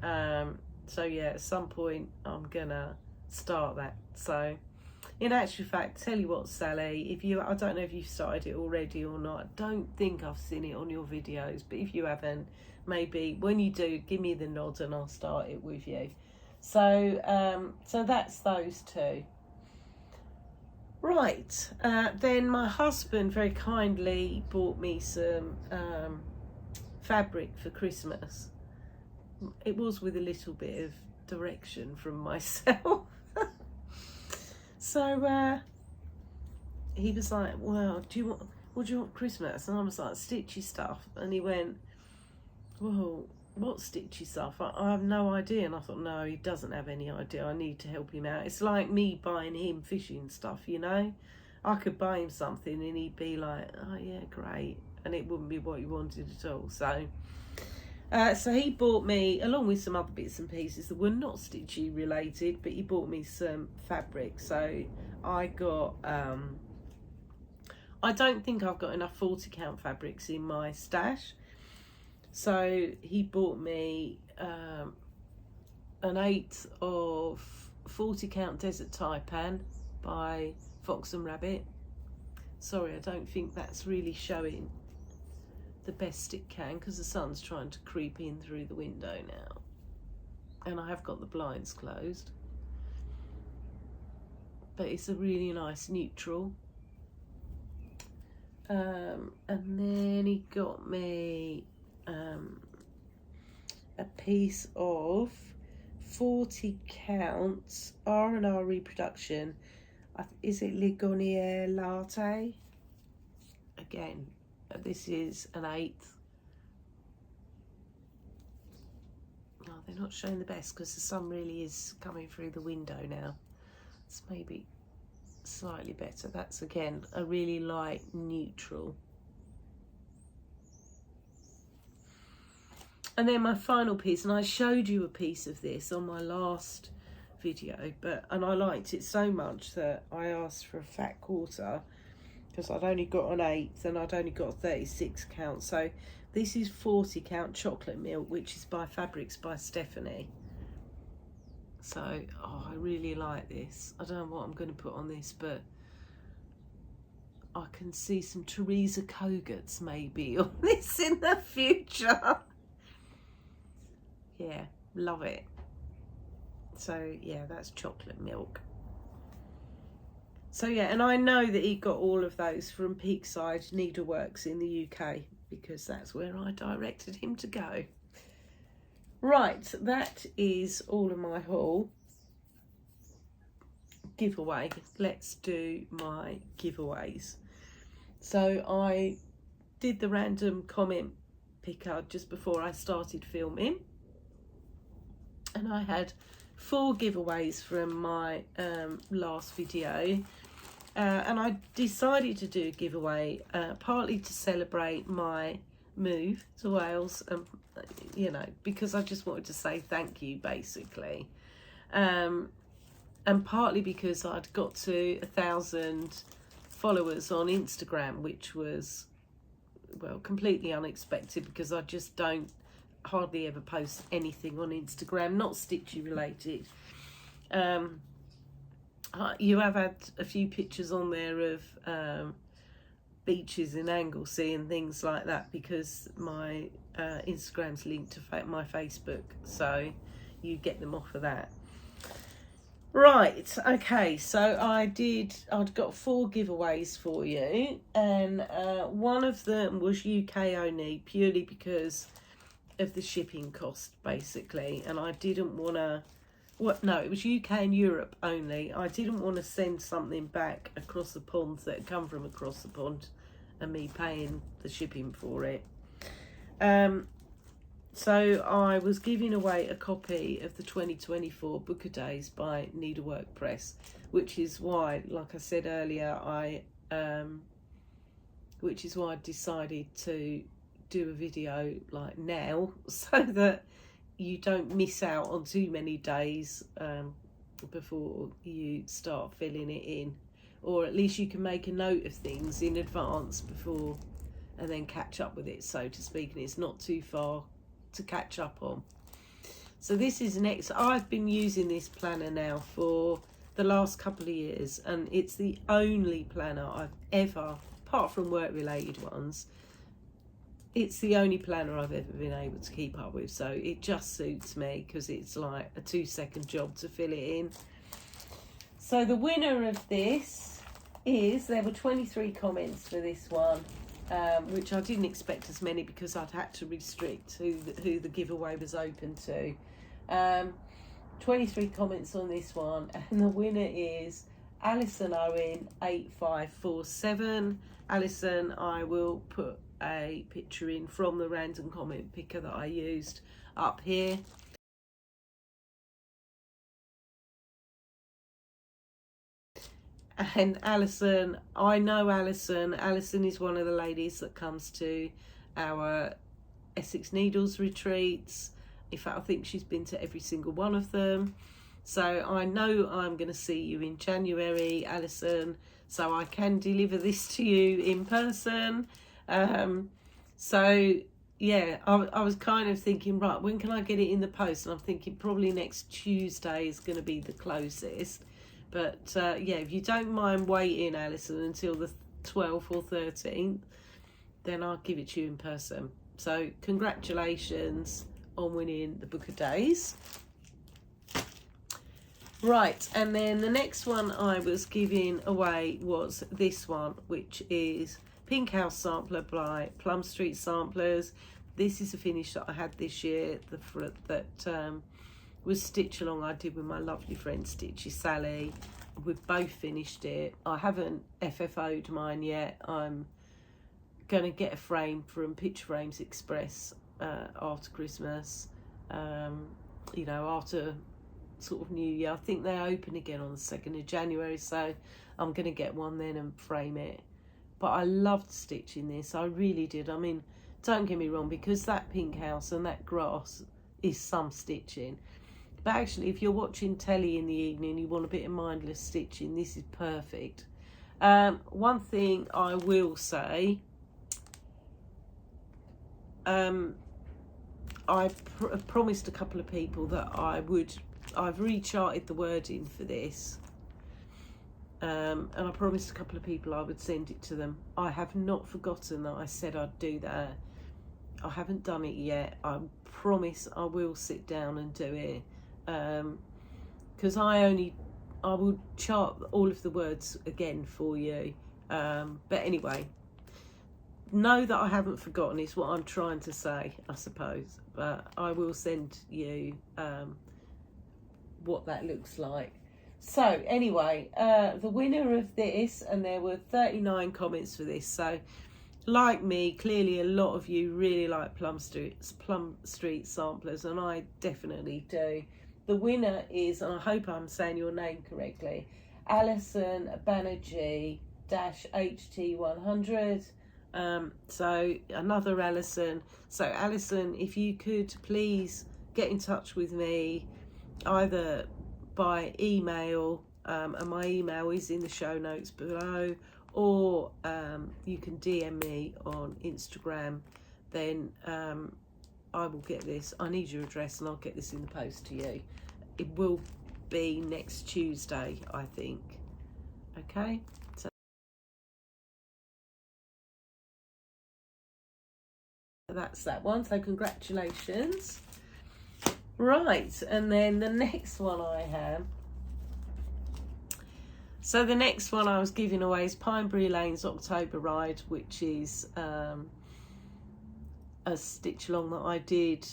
So yeah, at some point I'm gonna start that. So in actual fact, tell you what, Sally, I don't know if you've started it already or not. I don't think I've seen it on your videos, but if you haven't, maybe when you do, give me the nod and I'll start it with you. So so that's those two. Right, then my husband very kindly bought me some fabric for Christmas. It was with a little bit of direction from myself. So he was like, well, what do you want Christmas? And I was like, stitchy stuff. And he went, well, what stitchy stuff? I have no idea. And I thought, no, he doesn't have any idea. I need to help him out. It's like me buying him fishing stuff, you know? I could buy him something and he'd be like, oh yeah, great. And it wouldn't be what he wanted at all. So he bought me, along with some other bits and pieces that were not stitchy related, but he bought me some fabric. So I got, I don't think I've got enough 40 count fabrics in my stash. So he bought me an 8 of 40 count Desert Taipan by Fox and Rabbit. Sorry, I don't think that's really showing the best it can because the sun's trying to creep in through the window now and I have got the blinds closed, but it's a really nice neutral. And then he got me a piece of 40 count R&R reproduction. Is it Ligonier Latte? Again, this is an 8th. Oh, they're not showing the best because the sun really is coming through the window now. It's maybe slightly better. That's again a really light neutral. And then my final piece, and I showed you a piece of this on my last video, and I liked it so much that I asked for a fat quarter because I'd only got an 8th and I'd only got a 36 count. So this is 40 count chocolate milk, which is by Fabrics by Stephanie. So I really like this. I don't know what I'm going to put on this, but I can see some Teresa Kogut's maybe on this in the future. Yeah, love it. So yeah, that's chocolate milk. So yeah, and I know that he got all of those from Peakside Needleworks in the UK because that's where I directed him to go. Right, that is all of my haul. Giveaway. Let's do my giveaways. So I did the random comment picker just before I started filming. And I had 4 giveaways from my last video, and I decided to do a giveaway partly to celebrate my move to Wales, you know, because I just wanted to say thank you basically, and partly because I'd got to 1,000 followers on Instagram, which was, well, completely unexpected because I just don't hardly ever post anything on Instagram, not Stitchy related. You have had a few pictures on there of beaches in Anglesey and things like that because my Instagram's linked to my Facebook, so you get them off of that. Right, okay, so I'd got 4 giveaways for you, and one of them was UK only, purely because of the shipping cost basically, and I didn't want to, no, it was UK and Europe only. I didn't want to send something back across the pond that had come from across the pond and me paying the shipping for it. So I was giving away a copy of the 2024 Booker Days by Needlework Press, which is why, like I said earlier, I decided to do a video like now so that you don't miss out on too many days before you start filling it in, or at least you can make a note of things in advance before and then catch up with it, so to speak, and it's not too far to catch up on. So this is next. I've been using this planner now for the last couple of years, and it's the only planner I've ever, apart from work related ones, it's the only planner I've ever been able to keep up with, so it just suits me because it's like a 2-second job to fill it in. So the winner of this is, there were 23 comments for this one, which I didn't expect as many because I'd had to restrict who the giveaway was open to. 23 comments on this one, and the winner is Alison Owen 8547. Alison, I will put a picture in from the random comment picker that I used up here. And Alison, I know Alison. Alison is one of the ladies that comes to our Essex Needles retreats. In fact, I think she's been to every single one of them. So I know I'm going to see you in January, Alison, so I can deliver this to you in person. So yeah, I was kind of thinking, right, when can I get it in the post? And I'm thinking probably next Tuesday is going to be the closest. But yeah, if you don't mind waiting, Alison, until the 12th or 13th, then I'll give it to you in person. So congratulations on winning the Book of Days. Right, and then the next one I was giving away was this one, which is Pink House Sampler by Plum Street Samplers. This is a finish that I had this year that was Stitch Along I did with my lovely friend StitchySally. We've both finished it. I haven't FFO'd mine yet. I'm going to get a frame from Picture Frames Express after Christmas, you know, after sort of New Year. I think they open again on the 2nd of January, so I'm going to get one then and frame it. But I loved stitching this, I really did. I mean, don't get me wrong, because that pink house and that grass is some stitching. But actually, if you're watching telly in the evening, you want a bit of mindless stitching, this is perfect. One thing I will say, I promised a couple of people that I've recharted the wording for this. And I promised a couple of people I would send it to them. I have not forgotten that I said I'd do that. I haven't done it yet. I promise I will sit down and do it. Because I will chart all of the words again for you. But anyway, know that I haven't forgotten is what I'm trying to say, I suppose. But I will send you what that looks like. So anyway, the winner of this, and there were 39 comments for this, so like me, clearly a lot of you really like Plum Street samplers, and I definitely do. The winner is, and I hope I'm saying your name correctly, Alison Banerjee-HT100. So another Alison. So Alison, if you could please get in touch with me either by email, and my email is in the show notes below, or you can DM me on Instagram, then I will get this. I need your address and I'll get this in the post to you. It will be next Tuesday, I think. Okay, so that's that one. So congratulations. Right, and then the next one I have. So the next one I was giving away is Pinebury Lane's October Ride, which is a stitch along that I did.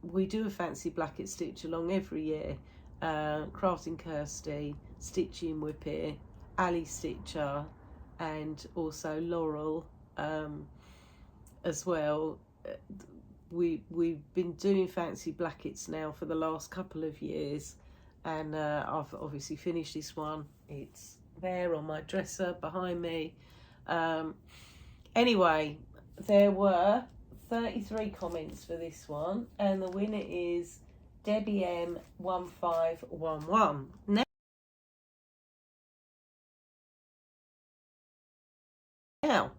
We do a fancy blacket stitch along every year. CraftingKirsty, Stitchy and WIP, Albastitcher, and also Laurel as well. We've been doing fancy blackets now for the last couple of years, and I've obviously finished this one. It's there on my dresser behind me. Anyway, there were 33 comments for this one, and the winner is Debbie M1511. Now,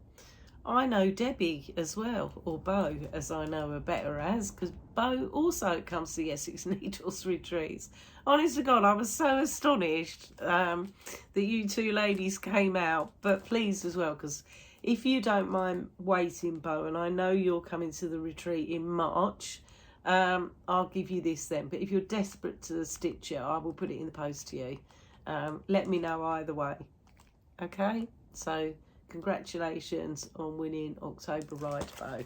I know Debbie as well, or Bo, as I know her better as, because Bo also comes to Essex Needles retreats. Honest to God, I was so astonished that you two ladies came out, but pleased as well, because if you don't mind waiting, Bo, and I know you're coming to the retreat in March, I'll give you this then. But if you're desperate to stitch it, I will put it in the post to you. Let me know either way. Okay, so congratulations on winning October Ride, Bo.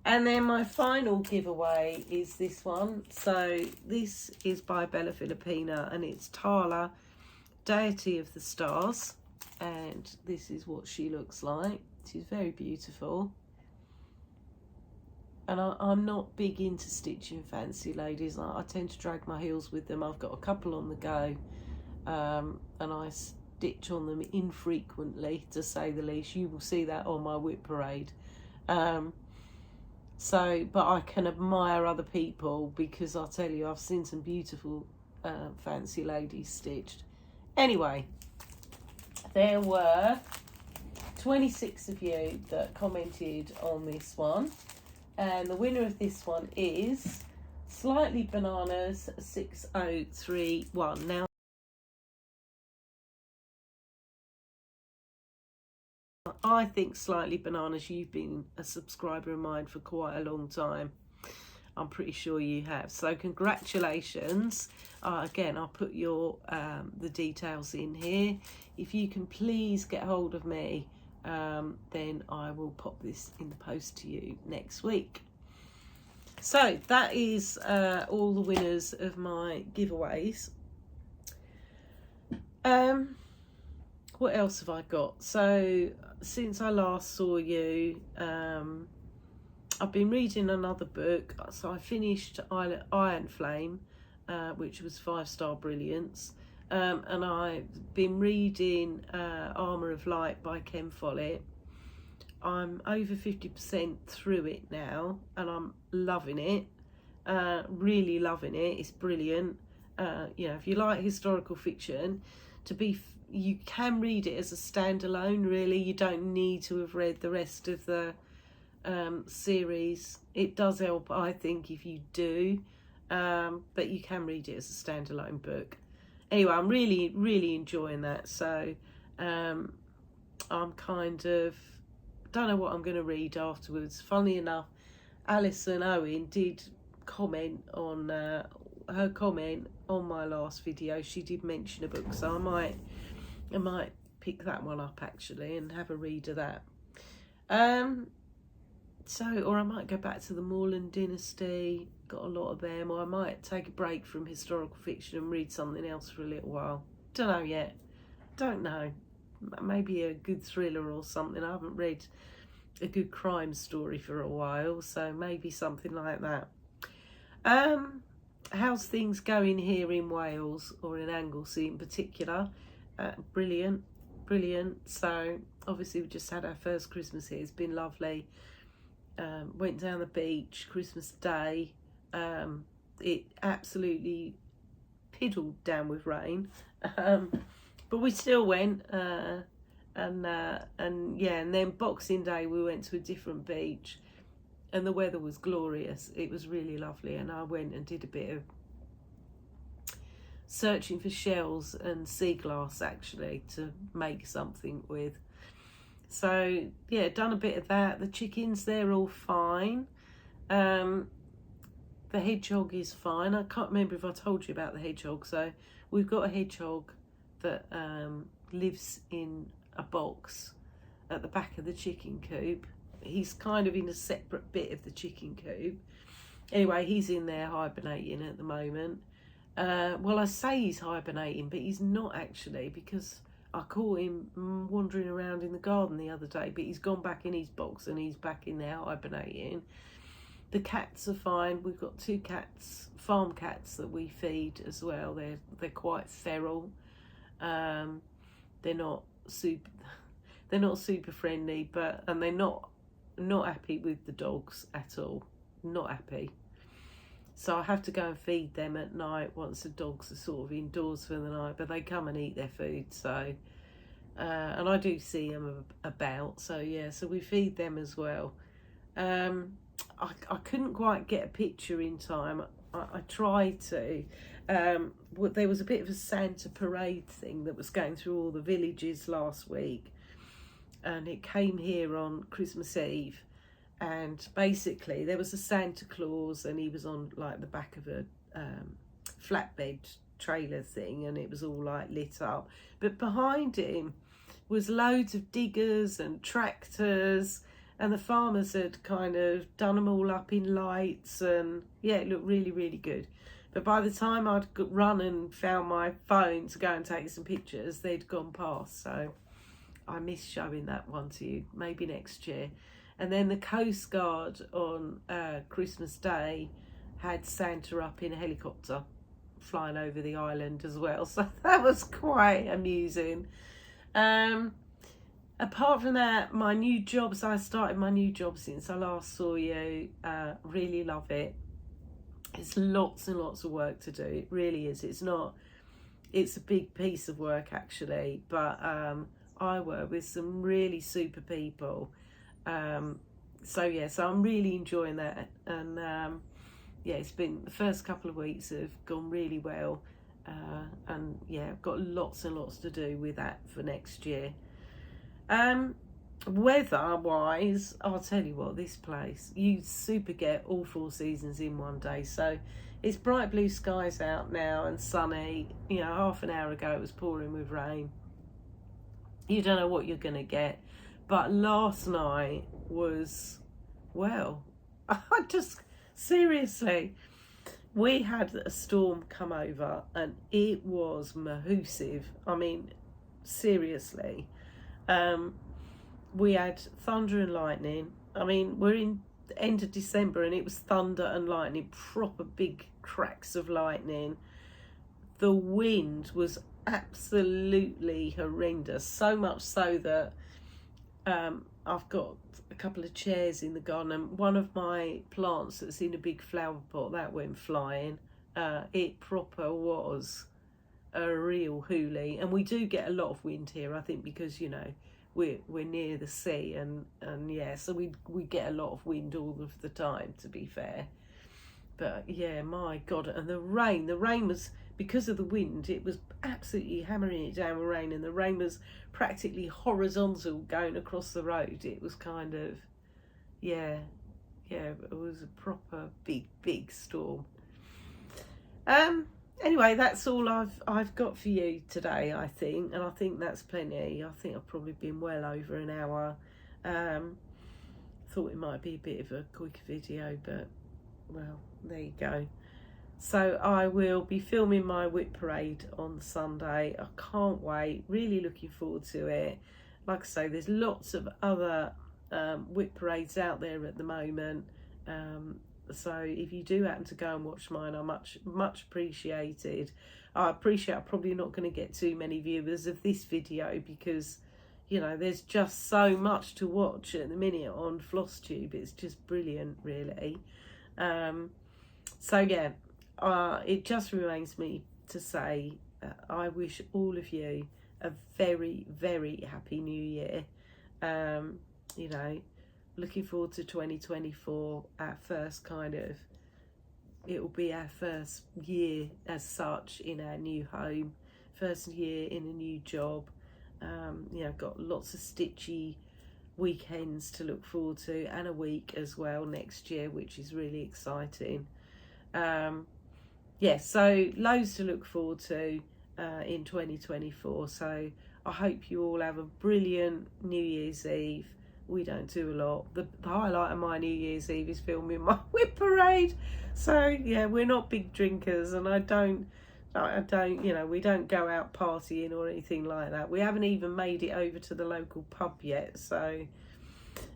And then my final giveaway is this one. So this is by Bella Filipina, and it's Tala, Deity of the Stars. And this is what she looks like. She's very beautiful. And I'm not big into stitching fancy ladies. I tend to drag my heels with them. I've got a couple on the go, and I stitch on them infrequently, to say the least. You will see that on my WIP parade. But I can admire other people, because I'll tell you, I've seen some beautiful fancy ladies stitched. Anyway, there were 26 of you that commented on this one, and the winner of this one is Slightly Bananas 6031. Now, I think Slightly Bananas, you've been a subscriber of mine for quite a long time. I'm pretty sure you have. So congratulations. Again, I'll put your the details in here. If you can please get hold of me, then I will pop this in the post to you next week. So that is all the winners of my giveaways. What else have I got? So since I last saw you, I've been reading another book. So I finished Iron Flame, which was 5-star brilliance, and I've been reading Armour of Light by Follett. I'm over 50% through it now, and I'm loving it. Really loving it. It's brilliant. You know, if you like historical fiction, you can read it as a standalone. Really, you don't need to have read the rest of the series. It does help, I think, if you do, but you can read it as a standalone book. Anyway, I'm really enjoying that. So I'm kind of don't know what I'm going to read afterwards. Funnily enough, Alison Owen did comment on her comment on my last video. She did mention a book, so I might pick that one up actually and have a read of that. Or I might go back to the Morland Dynasty. Got a lot of them. Or I might take a break from historical fiction and read something else for a little while. Don't know yet. Don't know. Maybe a good thriller or something. I haven't read a good crime story for a while, so maybe something like that. How's things going here in Wales, or in Anglesey in particular? Brilliant. So obviously we just had our first Christmas here. It's been lovely. Went down the beach Christmas Day. It absolutely piddled down with rain, but we still went. And then Boxing Day we went to a different beach, and the weather was glorious. It was really lovely, and I went and did a bit of searching for shells and sea glass actually to make something with. So yeah, done a bit of that. The chickens, they're all fine. The hedgehog is fine. I can't remember if I told you about the hedgehog. So we've got a hedgehog that lives in a box at the back of the chicken coop. He's kind of in a separate bit of the chicken coop. Anyway, he's in there hibernating at the moment. Well, I say he's hibernating, but he's not actually, because I caught him wandering around in the garden the other day, but he's gone back in his box and he's back in there hibernating. The cats are fine. We've got 2 cats, farm cats, that we feed as well. They're quite feral. They're not super friendly, and they're not happy with the dogs at all. Not happy. So I have to go and feed them at night once the dogs are sort of indoors for the night, but they come and eat their food. So and I do see them about. So yeah, so we feed them as well. I couldn't quite get a picture in time. I tried to. There was a bit of a Santa parade thing that was going through all the villages last week, and it came here on Christmas Eve, and basically there was a Santa Claus, and he was on like the back of a flatbed trailer thing, and it was all like lit up, but behind him was loads of diggers and tractors, and the farmers had kind of done them all up in lights, and yeah, it looked really good. But by the time I'd run and found my phone to go and take some pictures, they'd gone past. So I missed showing that one to you. Maybe next year. And then the Coast Guard on Christmas Day had Santa up in a helicopter flying over the island as well. So that was quite amusing. Apart from that, my new jobs, I started my new job since I last saw you. Really love it. It's lots and lots of work to do. It really is. It's a big piece of work actually, but I work with some really super people. So I'm really enjoying that, and it's been, the first couple of weeks have gone really well, and yeah, I've got lots and lots to do with that for next year. Weather wise, I'll tell you what, this place, you super get all 4 seasons in one day. So it's bright blue skies out now and sunny. You know, half an hour ago it was pouring with rain. You don't know what you're gonna get, but last night was, well, I just Seriously, we had a storm come over and it was mahoosive. I mean, seriously. We had thunder and lightning. I mean, we're in the end of December and it was thunder and lightning, proper big cracks of lightning. The wind was absolutely horrendous, so much so that I've got a couple of chairs in the garden and one of my plants that's in a big flower pot, that went flying. It proper was a real hoolie, and we do get a lot of wind here, I think, because, you know, we're near the sea, and yeah, so we get a lot of wind all of the time, to be fair. But yeah, my God, and the rain was, because of the wind, it was absolutely hammering it down with rain, and the rain was practically horizontal going across the road. It was kind of, yeah, it was a proper big storm. Anyway, that's all I've got for you today, I think, and I think that's plenty. I think I've probably been well over an hour. Thought it might be a bit of a quick video, but well, there you go. So I will be filming my WIP parade on Sunday. I can't wait, really looking forward to it. Like I say, there's lots of other WIP parades out there at the moment. So if you do happen to go and watch mine, I'm much appreciated. I appreciate I'm probably not going to get too many viewers of this video because, you know, there's just so much to watch at the minute on Flosstube. It's just brilliant, really. So yeah, it just remains me to say I wish all of you a very happy new year. You know, looking forward to 2024, our first kind of, it'll be our first year as such in our new home, first year in a new job. You know, got lots of stitchy weekends to look forward to, and a week as well next year, which is really exciting. Yeah, so loads to look forward to in 2024. So I hope you all have a brilliant New Year's Eve. We don't do a lot. The highlight of my New Year's Eve is filming my WIP parade. So yeah, we're not big drinkers, and I don't, you know, we don't go out partying or anything like that. We haven't even made it over to the local pub yet. So,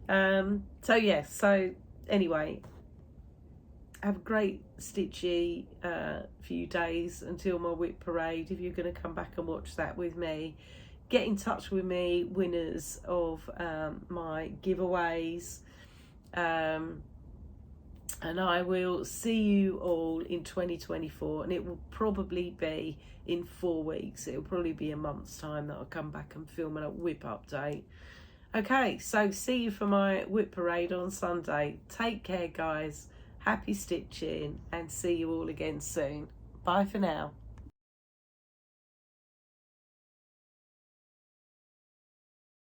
yeah. So anyway, have a great stitchy few days until my WIP parade. If you're going to come back and watch that with me, get in touch with me, winners of my giveaways, and I will see you all in 2024, and it will probably be in 4 weeks. It will probably be a month's time that I'll come back and film a WIP update. Okay, so see you for my WIP parade on Sunday. Take care, guys. Happy stitching, and see you all again soon. Bye for now.